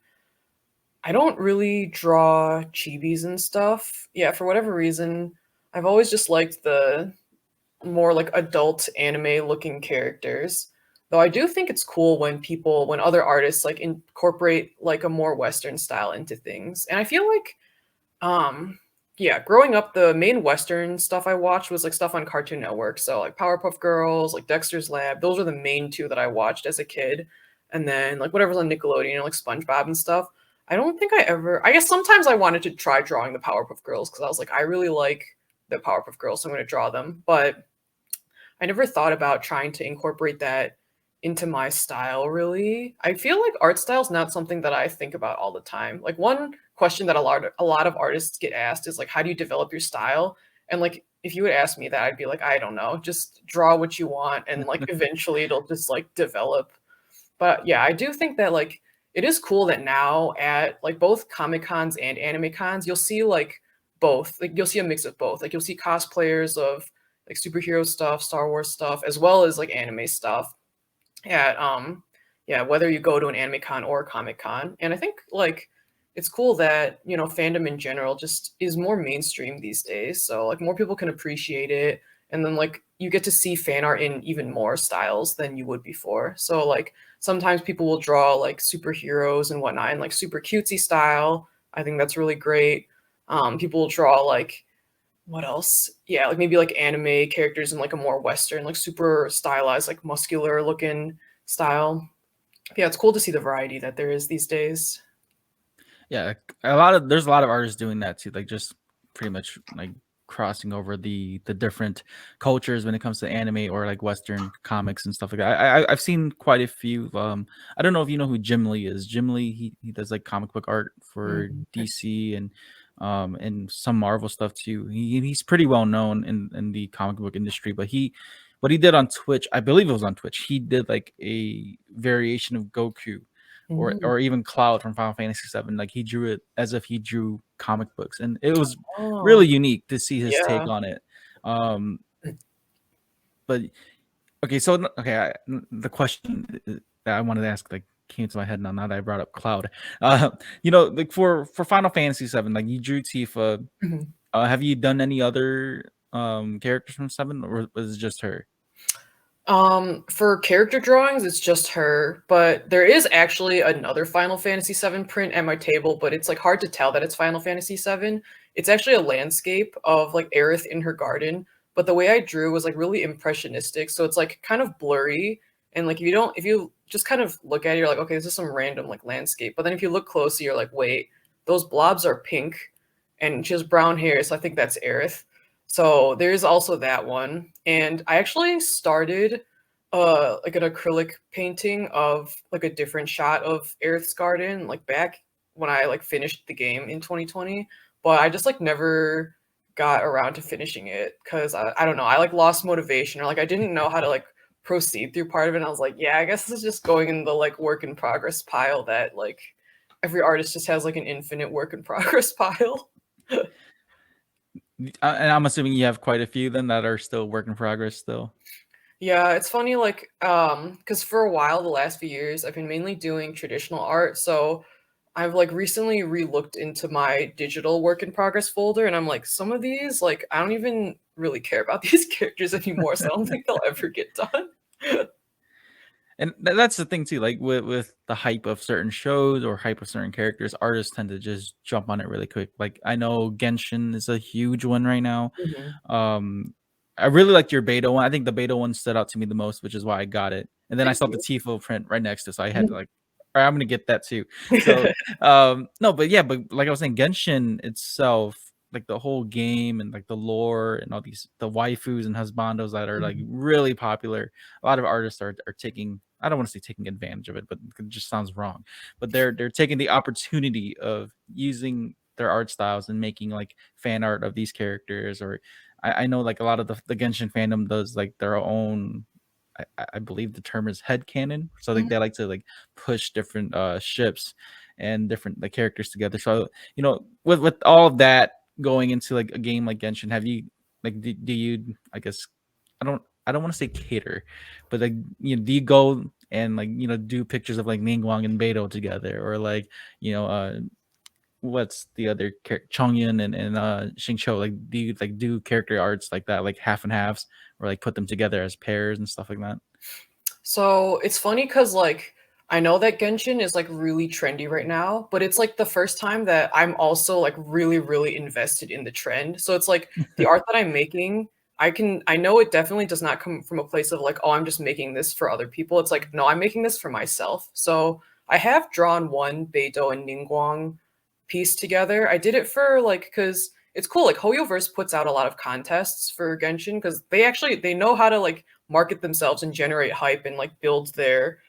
I don't really draw chibis and stuff. Yeah, for whatever reason, I've always just liked the more like adult anime looking characters. Though I do think it's cool when other artists like incorporate like a more Western style into things. And I feel like yeah, growing up, the main Western stuff I watched was like stuff on Cartoon Network. So like Powerpuff Girls, like Dexter's Lab. Those are the main two that I watched as a kid. And then like whatever's on Nickelodeon, like SpongeBob and stuff. I don't think I guess sometimes I wanted to try drawing the Powerpuff Girls because I was like, I really like the Powerpuff Girls, so I'm going to draw them. But I never thought about trying to incorporate that into my style, really. I feel like art style is not something that I think about all the time. Like one question that a lot of artists get asked is like, how do you develop your style? And like if you would ask me that, I'd be like, I don't know, just draw what you want and like eventually it'll just like develop. But yeah, I do think that like it is cool that now at like both Comic Cons and anime cons, you'll see like both. Like you'll see a mix of both. Like you'll see cosplayers of like superhero stuff, Star Wars stuff, as well as like anime stuff at yeah, whether you go to an anime con or a Comic Con. And I think like it's cool that, fandom in general just is more mainstream these days. So like more people can appreciate it. And then like you get to see fan art in even more styles than you would before. So like sometimes people will draw like superheroes and whatnot in like super cutesy style. I think that's really great. People will draw like what else? Yeah, like maybe like anime characters in like a more Western, like super stylized, like muscular looking style. Yeah, it's cool to see the variety that there is these days. Yeah, there's a lot of artists doing that too, like just pretty much like crossing over the different cultures when it comes to anime or like Western comics and stuff like that. I've seen quite a few. I don't know if you know who Jim Lee is. Jim Lee, he does like comic book art for DC and some Marvel stuff too. He's pretty well known in the comic book industry, but what he did on Twitch, I believe it was on Twitch, he did like a variation of Goku or even Cloud from Final Fantasy VII. Like he drew it as if he drew comic books, and it was really unique to see his take on it. But okay, so the question that I wanted to ask like came to my head now that I brought up Cloud. Like for Final Fantasy VII, like you drew Tifa. Have you done any other characters from 7, or was it just her? For character drawings, it's just her, but there is actually another Final Fantasy VII print at my table, but it's like hard to tell that it's Final Fantasy VII. It's actually a landscape of like Aerith in her garden, but the way I drew was like really impressionistic, so it's like kind of blurry, and like if you just kind of look at it, you're like, okay, this is some random like landscape, but then if you look closer, you're like, wait, those blobs are pink, and she has brown hair, so I think that's Aerith. So there's also that one. And I actually started like an acrylic painting of like a different shot of Aerith's garden, like back when I like finished the game in 2020. But I just like never got around to finishing it because I don't know, I like lost motivation, or like I didn't know how to like proceed through part of it. And I was like, yeah, I guess this is just going in the like work in progress pile that like every artist just has like an infinite work in progress pile. And I'm assuming you have quite a few then that are still work in progress still. Yeah, it's funny, like, because for a while, the last few years, I've been mainly doing traditional art. So I've like recently re-looked into my digital work in progress folder, and I'm like, some of these, like, I don't even really care about these characters anymore, so I don't think they'll ever get done. And that's the thing too, like with the hype of certain shows or hype of certain characters, artists tend to just jump on it really quick. Like I know Genshin is a huge one right now. I really liked your Beidou one. I think the Beidou one stood out to me the most, which is why I got it. And then I saw the Tifa print right next to it, so I had to like, all right, I'm gonna get that too. So no, but yeah, but like I was saying, Genshin itself, like the whole game and like the lore and all these the waifus and husbandos that are like really popular. A lot of artists are taking, I don't want to say taking advantage of it, but it just sounds wrong. But they're taking the opportunity of using their art styles and making like fan art of these characters. Or I know like a lot of the Genshin fandom does like their own, I believe the term is headcanon. So like they like to like push different ships and different like characters together. So with all of that going into like a game like Genshin, have you like do you, I guess, I don't want to say cater, but like do you go and like do pictures of like Ningguang and Beidou together, or like what's the other Chongyun and Xingqiu, like do you like do character arts like that, like half and halves, or like put them together as pairs and stuff like that? So it's funny because like I know that Genshin is like really trendy right now, but it's like the first time that I'm also like really, really invested in the trend. So it's like the art that I'm making, I know it definitely does not come from a place of like, oh, I'm just making this for other people. It's like, no, I'm making this for myself. So I have drawn one Beidou and Ningguang piece together. I did it for like, because it's cool. Like HoYoverse puts out a lot of contests for Genshin because they know how to like market themselves and generate hype and like build their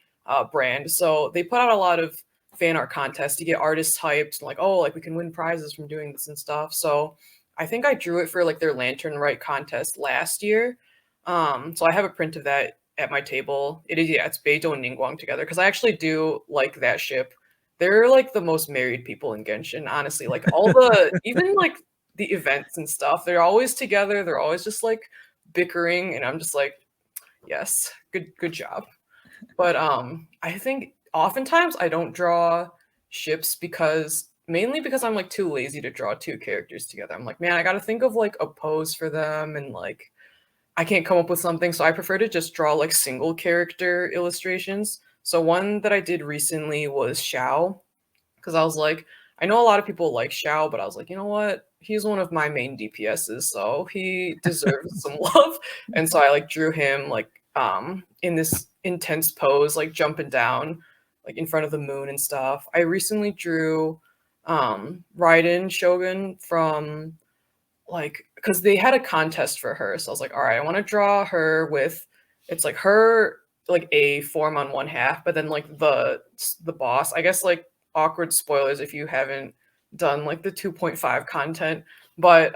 brand. So they put out a lot of fan art contests to get artists hyped, like, oh, like we can win prizes from doing this and stuff. So I think I drew it for like their Lantern Rite contest last year. So I have a print of that at my table. It's Beidou and Ningguang together because I actually do like that ship. They're like the most married people in Genshin, honestly. Like all the even like the events and stuff, they're always together. They're always just like bickering, and I'm just like, yes, good job. But I think oftentimes I don't draw ships mainly because I'm like too lazy to draw two characters together. I'm like, man, I got to think of like a pose for them, and like I can't come up with something, so I prefer to just draw like single character illustrations. So one that I did recently was Xiao, because I was like, I know a lot of people like Xiao, but I was like, you know what? He's one of my main DPSs, so he deserves some love. And so I like drew him like in this intense pose, like jumping down like in front of the moon and stuff. I recently drew Raiden Shogun from like, because they had a contest for her, so I was like, all right, I want to draw her with, it's like her like a form on one half, but then like the boss, I guess, like awkward spoilers if you haven't done like the 2.5 content, but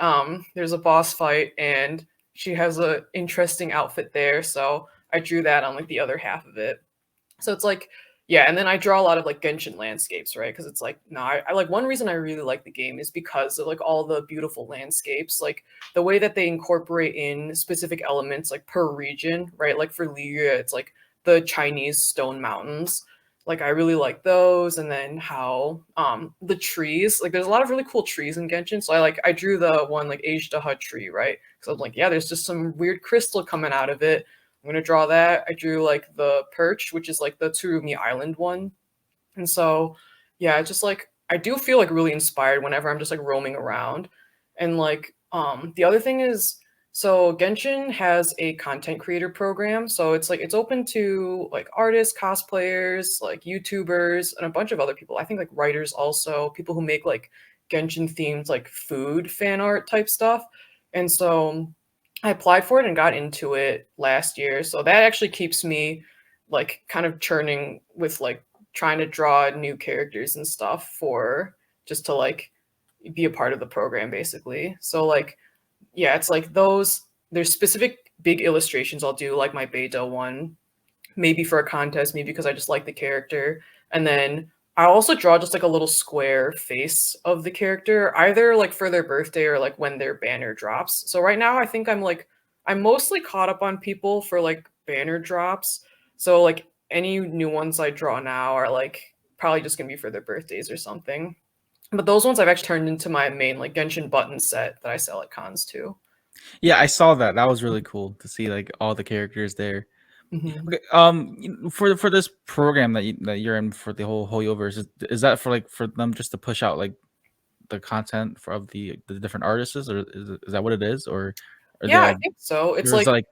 there's a boss fight and she has a interesting outfit there, so I drew that on like the other half of it. So it's like, yeah, and then I draw a lot of like Genshin landscapes, right? Because it's like, no, I like, one reason I really like the game is because of like all the beautiful landscapes, like the way that they incorporate in specific elements like per region, right? Like for Lilia, it's like the Chinese stone mountains. Like I really like those, and then how the trees, like there's a lot of really cool trees in Genshin. So I drew the one like Ajdaha tree, right? Because I'm like, yeah, there's just some weird crystal coming out of it. I'm gonna draw that. I drew like the perch, which is like the Tsurumi Island one. And so, yeah, just like I do feel like really inspired whenever I'm just like roaming around. And like the other thing is, so Genshin has a content creator program. So it's like it's open to like artists, cosplayers, like YouTubers, and a bunch of other people. I think like writers also, people who make like Genshin themed like food fan art type stuff. And so I applied for it and got into it last year. So that actually keeps me like kind of churning with like trying to draw new characters and stuff for just to like be a part of the program basically. So like, yeah, it's like those, there's specific big illustrations I'll do, like my Beidou one, maybe for a contest, maybe because I just like the character. And then I also draw just like a little square face of the character, either like for their birthday or like when their banner drops. So right now I think I'm mostly caught up on people for like banner drops. So like any new ones I draw now are like probably just gonna be for their birthdays or something. But those ones I've actually turned into my main like Genshin button set that I sell at cons too. Yeah, I saw that. That was really cool to see like all the characters there. Mm-hmm. Okay, for this program that you're in for the whole Hoyoverse, is that for like for them just to push out like the content for of the different artists, or is that what it is, or are they Yeah, I like think so. It's yours like,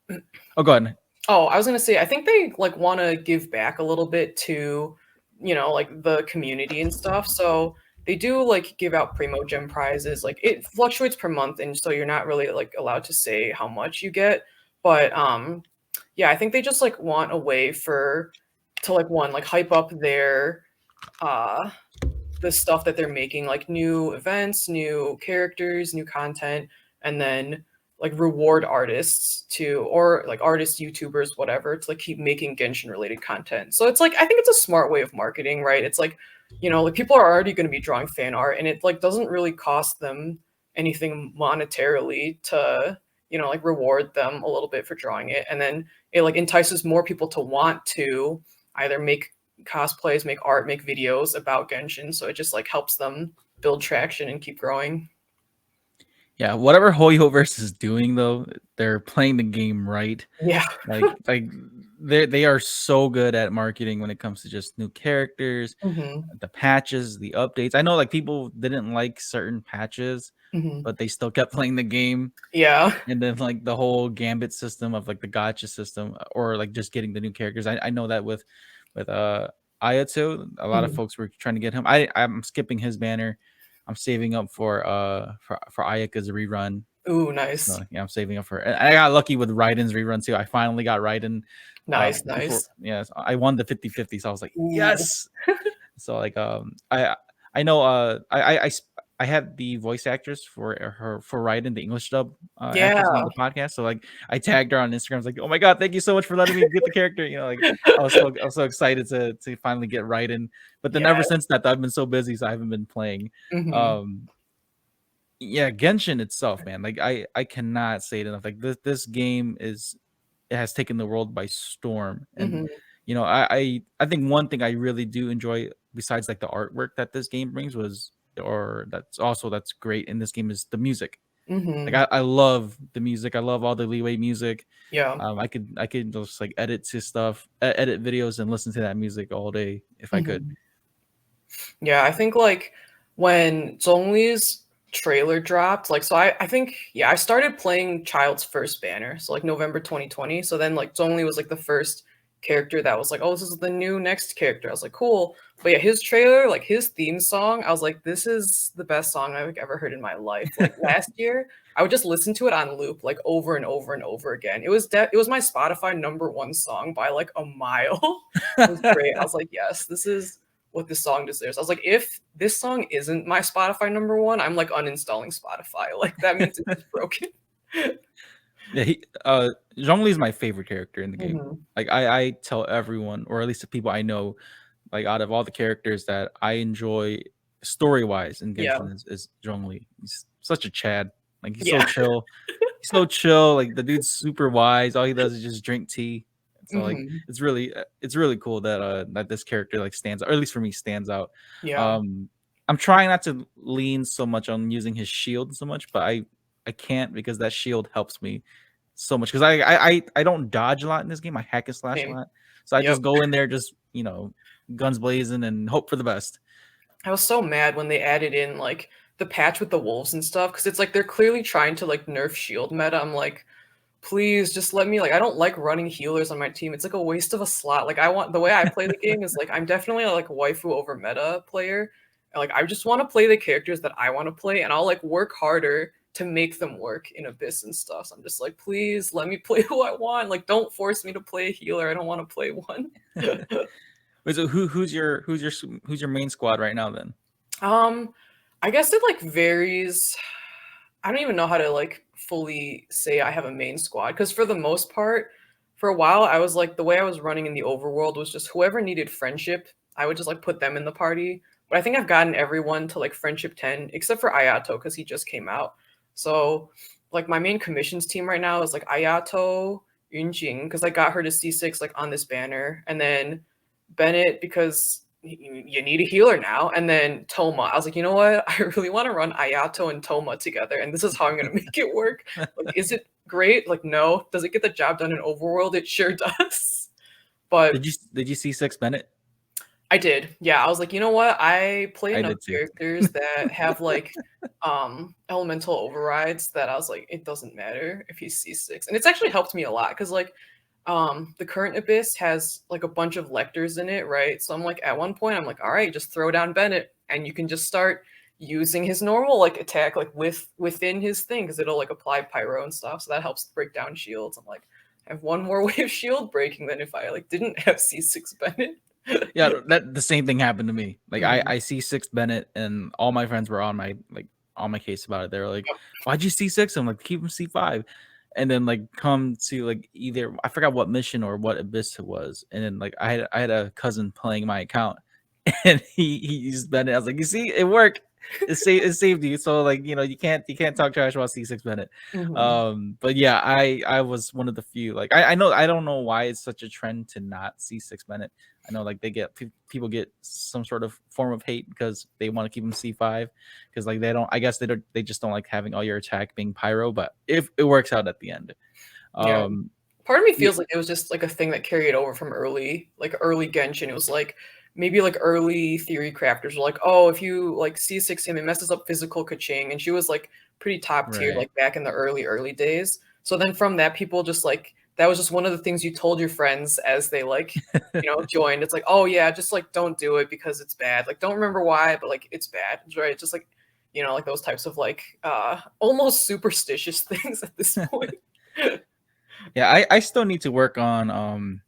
like oh go ahead. oh, I was gonna say, I think they like want to give back a little bit to, like the community and stuff. So they do like give out Primo Gem prizes. Like it fluctuates per month, and so you're not really like allowed to say how much you get. But yeah, I think they just like want a way for to like one like hype up their uh the stuff that they're making, like new events, new characters, new content, and then like reward artists to, or like artists, YouTubers, whatever, to like keep making Genshin related content. So it's like I think it's a smart way of marketing, right? It's like, like people are already going to be drawing fan art, and it like doesn't really cost them anything monetarily to like reward them a little bit for drawing it, and then it like entices more people to want to either make cosplays, make art, make videos about Genshin. So it just like helps them build traction and keep growing. Yeah, whatever Hoyoverse is doing though, they're playing the game right. Yeah. Like they are so good at marketing when it comes to just new characters, Mm-hmm. the patches, the updates. I know like people didn't like certain patches, Mm-hmm. but they still kept playing the game. Yeah. And then like the whole gambit system of like the gotcha system, or like just getting the new characters. I know that with Ayato, a lot of Mm-hmm. folks were trying to get him. I'm skipping his banner. I'm saving up for Ayaka's rerun. Ooh, nice. So yeah, I'm saving up for it. And I got lucky with Raiden's rerun too. I finally got Raiden. Nice, Before, nice. yeah, so I won the 50-50, so I was like, Ooh. yes. So like I know I had the voice actress for Raiden, the English dub actress on Yeah. the podcast. So like I tagged her on Instagram. I was like, oh my god, thank you so much for letting me get the character. Like I was so excited to finally get Raiden. But then Yeah. ever since that, I've been so busy, so I haven't been playing. Mm-hmm. Yeah, Genshin itself, man. Like I cannot say it enough. Like this game it has taken the world by storm. And Mm-hmm. I think one thing I really do enjoy besides like the artwork that this game brings that's great in this game is the music. Like Mm-hmm. I love the music. I love all the leeway music. Yeah. I could just like edit to stuff, edit videos and listen to that music all day if I could. Mm-hmm. Yeah, I think like when Zhongli's trailer dropped, like so I think yeah, I started playing Child's first banner, so like November 2020. So then like Zhongli was like the first character that was like, oh, this is the new next character. I was like, cool. But yeah, his trailer, like his theme song, I was like, this is the best song I've ever heard in my life. Like last year, I would just listen to it on loop, like over and over and over again. It was it was my Spotify #1 song by like a mile. It was great. I was like, yes, this is what this song deserves. I was like, if this song isn't my Spotify #1, I'm like uninstalling Spotify. Like that means it's broken. Yeah, Zhongli is my favorite character in the game. Mm-hmm. Like I tell everyone, or at least the people I know, like out of all the characters that I enjoy story wise in Genshin is Zhongli. He's such a Chad. Like he's so chill. He's so chill. Like the dude's super wise. All he does is just drink tea. So like it's really cool that that this character like stands out, or at least for me stands out. Yeah. I'm trying not to lean so much on using his shield so much, but I can't because that shield helps me so much because I don't dodge a lot in this game. I hack and slash a lot, so I just go in there just guns blazing and hope for the best. I was so mad when they added in like the patch with the wolves and stuff because it's like they're clearly trying to like nerf shield meta. I'm like, please just let me, like, I don't like running healers on my team. It's like a waste of a slot. Like I want, the way I play the game is like I'm definitely like a waifu over meta player. And, like I just want to play the characters that I want to play, and I'll like work harder to make them work in Abyss and stuff. So I'm just like, please let me play who I want. Like don't force me to play a healer. I don't want to play one. Wait, so who's your main squad right now then? I guess it like varies. I don't even know how to like fully say I have a main squad because for the most part, for a while I was like, the way I was running in the overworld was just whoever needed friendship, I would just like put them in the party. But I think I've gotten everyone to like friendship 10 except for Ayato because he just came out. So like my main commissions team right now is like Ayato, Yunjing because I got her to C6 like on this banner, and then Bennett because you need a healer now, and then Toma. I was like, you know what? I really want to run Ayato and Toma together, and this is how I'm going to make it work. Like, is it great? Like, no. Does it get the job done in Overworld? It sure does. But did you see Six Bennett? I did. Yeah, I was like, you know what? I play enough characters that have like elemental overrides that I was like, it doesn't matter if he's C6. And it's actually helped me a lot because like the current Abyss has like a bunch of lectors in it, right? So I'm like, at one point, I'm like, all right, just throw down Bennett and you can just start using his normal like attack like within his thing because it'll like apply pyro and stuff. So that helps break down shields. I'm like, I have one more way of shield breaking than if I like didn't have C6 Bennett. Yeah, that the same thing happened to me. Like I C6 Bennett and all my friends were on my case about it. They were like, why'd you C6 him? Like keep him C5. And then like come to like either I forgot what mission or what Abyss it was. And then like I had a cousin playing my account and he used Bennett. I was like, you see, it worked. It saved you. So like, you can't talk trash about C6 Bennett. But yeah, I was one of the few. Like I don't know why it's such a trend to not C6 Bennett. I know like people get some sort of form of hate because they want to keep them C5 because like they just don't like having all your attack being pyro, but if it works out at the end. Yeah. Part of me feels like it was just like a thing that carried over from early Genshin. It was like maybe like early theory crafters were like, oh, if you like C6 him, it messes up physical Kaching, and she was like pretty top tier like back in the early days. So then from that, people just like that was just one of the things you told your friends as they like joined. It's like, oh yeah, just like don't do it because it's bad. Like don't remember why, but like it's bad, right? Just like like those types of like almost superstitious things at this point. Yeah, I still need to work on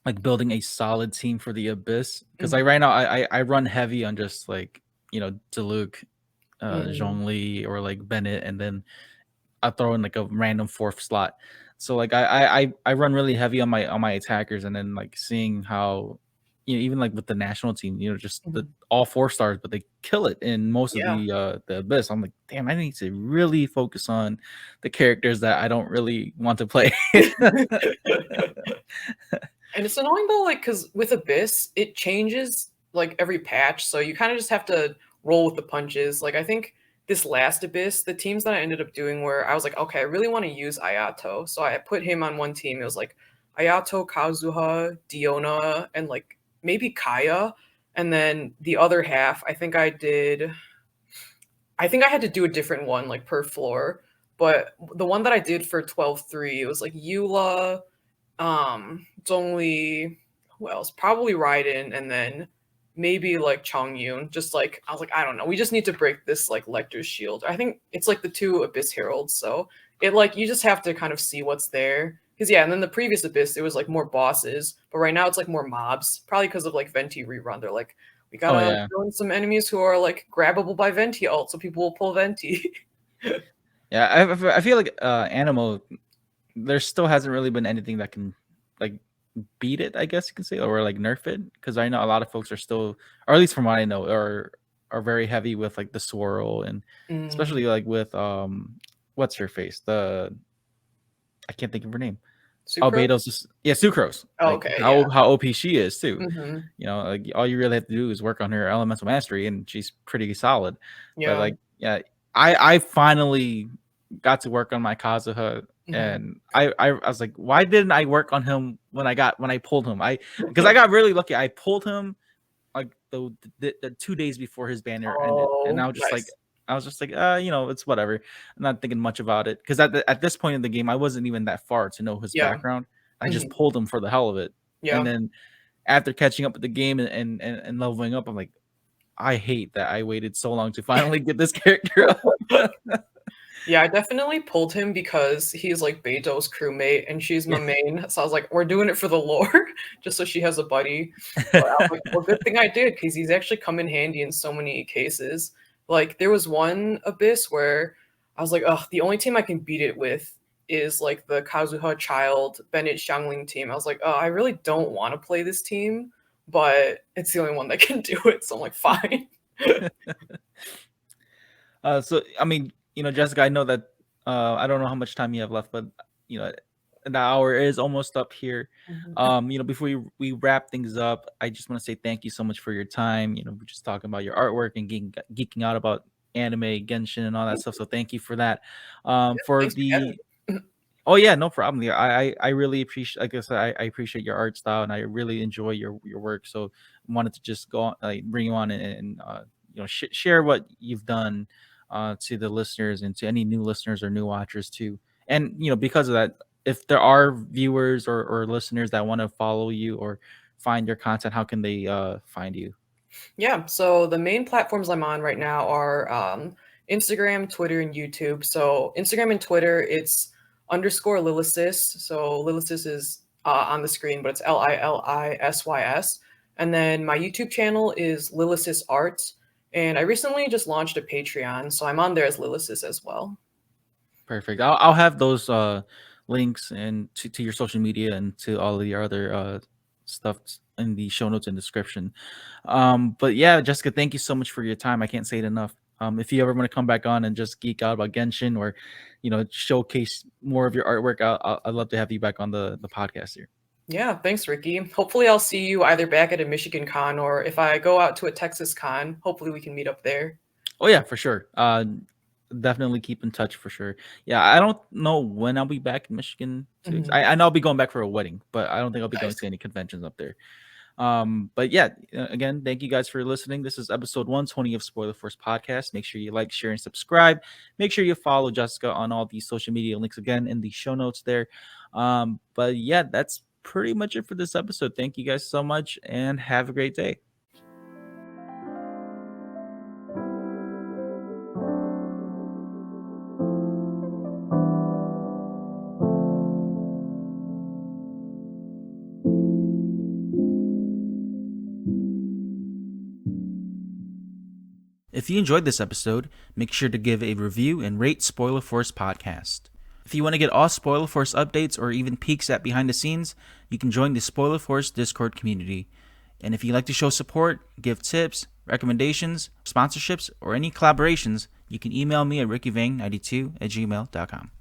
like building a solid team for the Abyss because right now I run heavy on just like Diluc, Zhongli or like Bennett, and then I throw in like a random fourth slot. So like I run really heavy on my attackers, and then like seeing how even like with the national team, just the all 4 stars, but they kill it in most of the Abyss. I'm like, damn, I need to really focus on the characters that I don't really want to play. And it's annoying though, like because with Abyss, it changes like every patch, so you kind of just have to roll with the punches. Like I think this last Abyss, the teams that I ended up doing where I was like, okay, I really want to use Ayato. So I put him on one team. It was like Ayato, Kazuha, Diona, and like maybe Kaya. And then the other half, I think I had to do a different one like per floor. But the one that I did for 12-3, it was like Eula, It's only who else? Probably Raiden, and then maybe like Chongyun. Just like I was like, I don't know. We just need to break this like Lecter's shield. I think it's like the 2 Abyss Heralds. So it like you just have to kind of see what's there. Because yeah, and then the previous Abyss, it was like more bosses, but right now it's like more mobs. Probably because of like Venti rerun. They're like, we gotta throw in some enemies who are like grabbable by Venti ult, so people will pull Venti. Yeah, I feel like Animo, there still hasn't really been anything that can like beat it, I guess you can say, or like nerf it, because I know a lot of folks are still, or at least from what I know, are very heavy with like the swirl, and especially like with what's her face, the I can't think of her name. Sucrose? Beidou's just, yeah, Sucrose. Oh, like, okay, how OP she is too. Mm-hmm. You know, like all you really have to do is work on her elemental mastery, and she's pretty solid. Yeah. But like, yeah, I finally got to work on my Kazuha, and I was like, why didn't I work on him when I pulled him? Because I got really lucky. I pulled him like the 2 days before his banner ended, and I was just like, you know, it's whatever. I'm not thinking much about it, because at this point in the game, I wasn't even that far to know his background. I just pulled him for the hell of it. Yeah. And then after catching up with the game and leveling up, I'm like, I hate that I waited so long to finally get this character up. Yeah, I definitely pulled him because he's like Beidou's crewmate and she's my main. So I was like, we're doing it for the lore, just so she has a buddy. But I was like, well, good thing I did, because he's actually come in handy in so many cases. Like there was one Abyss where I was like, oh, the only team I can beat it with is like the Kazuha Child Bennett Xiangling team. I was like, oh, I really don't want to play this team, but it's the only one that can do it. So I'm like, fine. So I mean, you know, Jessica, I know that I don't know how much time you have left, but you know, the hour is almost up here. You know, before we wrap things up, I just want to say thank you so much for your time. You know, we're just talking about your artwork and geeking out about anime, Genshin, and all that stuff. So thank you for that. For the Oh yeah, no problem. Yeah, I really appreciate. Like I said, I appreciate your art style, and I really enjoy your work. So wanted to just go on, like bring you on and you know, share what you've done to the listeners and to any new listeners or new watchers too. And you know, because of that, if there are viewers or listeners that want to follow you or find your content, how can they find you? Yeah, so the main platforms I'm on right now are Instagram, Twitter, and YouTube. So Instagram and Twitter, it's _ Lilisys. So Lilisys is on the screen, but it's Lilisys. And then my YouTube channel is Lilisys Art. And I recently just launched a Patreon, so I'm on there as Lilisys as well. Perfect. I'll have those links and to your social media and to all of your other stuff in the show notes and description. But yeah, Jessica, thank you so much for your time. I can't say it enough. If you ever want to come back on and just geek out about Genshin, or you know, showcase more of your artwork, I'd love to have you back on the podcast here. Yeah, thanks, Ricky. Hopefully I'll see you either back at a Michigan con, or if I go out to a Texas con, hopefully we can meet up there. Oh yeah, for sure. Definitely keep in touch for sure. Yeah, I don't know when I'll be back in Michigan. I know I'll be going back for a wedding, but I don't think I'll be going to any conventions up there. But yeah, again, thank you guys for listening. This is episode 120 of Spoiler Force Podcast. Make sure you like, share, and subscribe. Make sure you follow Jessica on all the social media links again in the show notes there. But yeah, that's pretty much it for this episode. Thank you guys so much and have a great day. If you enjoyed this episode, make sure to give a review and rate Spoiler Force Podcast. If you want to get all Spoiler Force updates or even peeks at behind the scenes, you can join the Spoiler Force Discord community. And if you'd like to show support, give tips, recommendations, sponsorships, or any collaborations, you can email me at rickyvang92@gmail.com.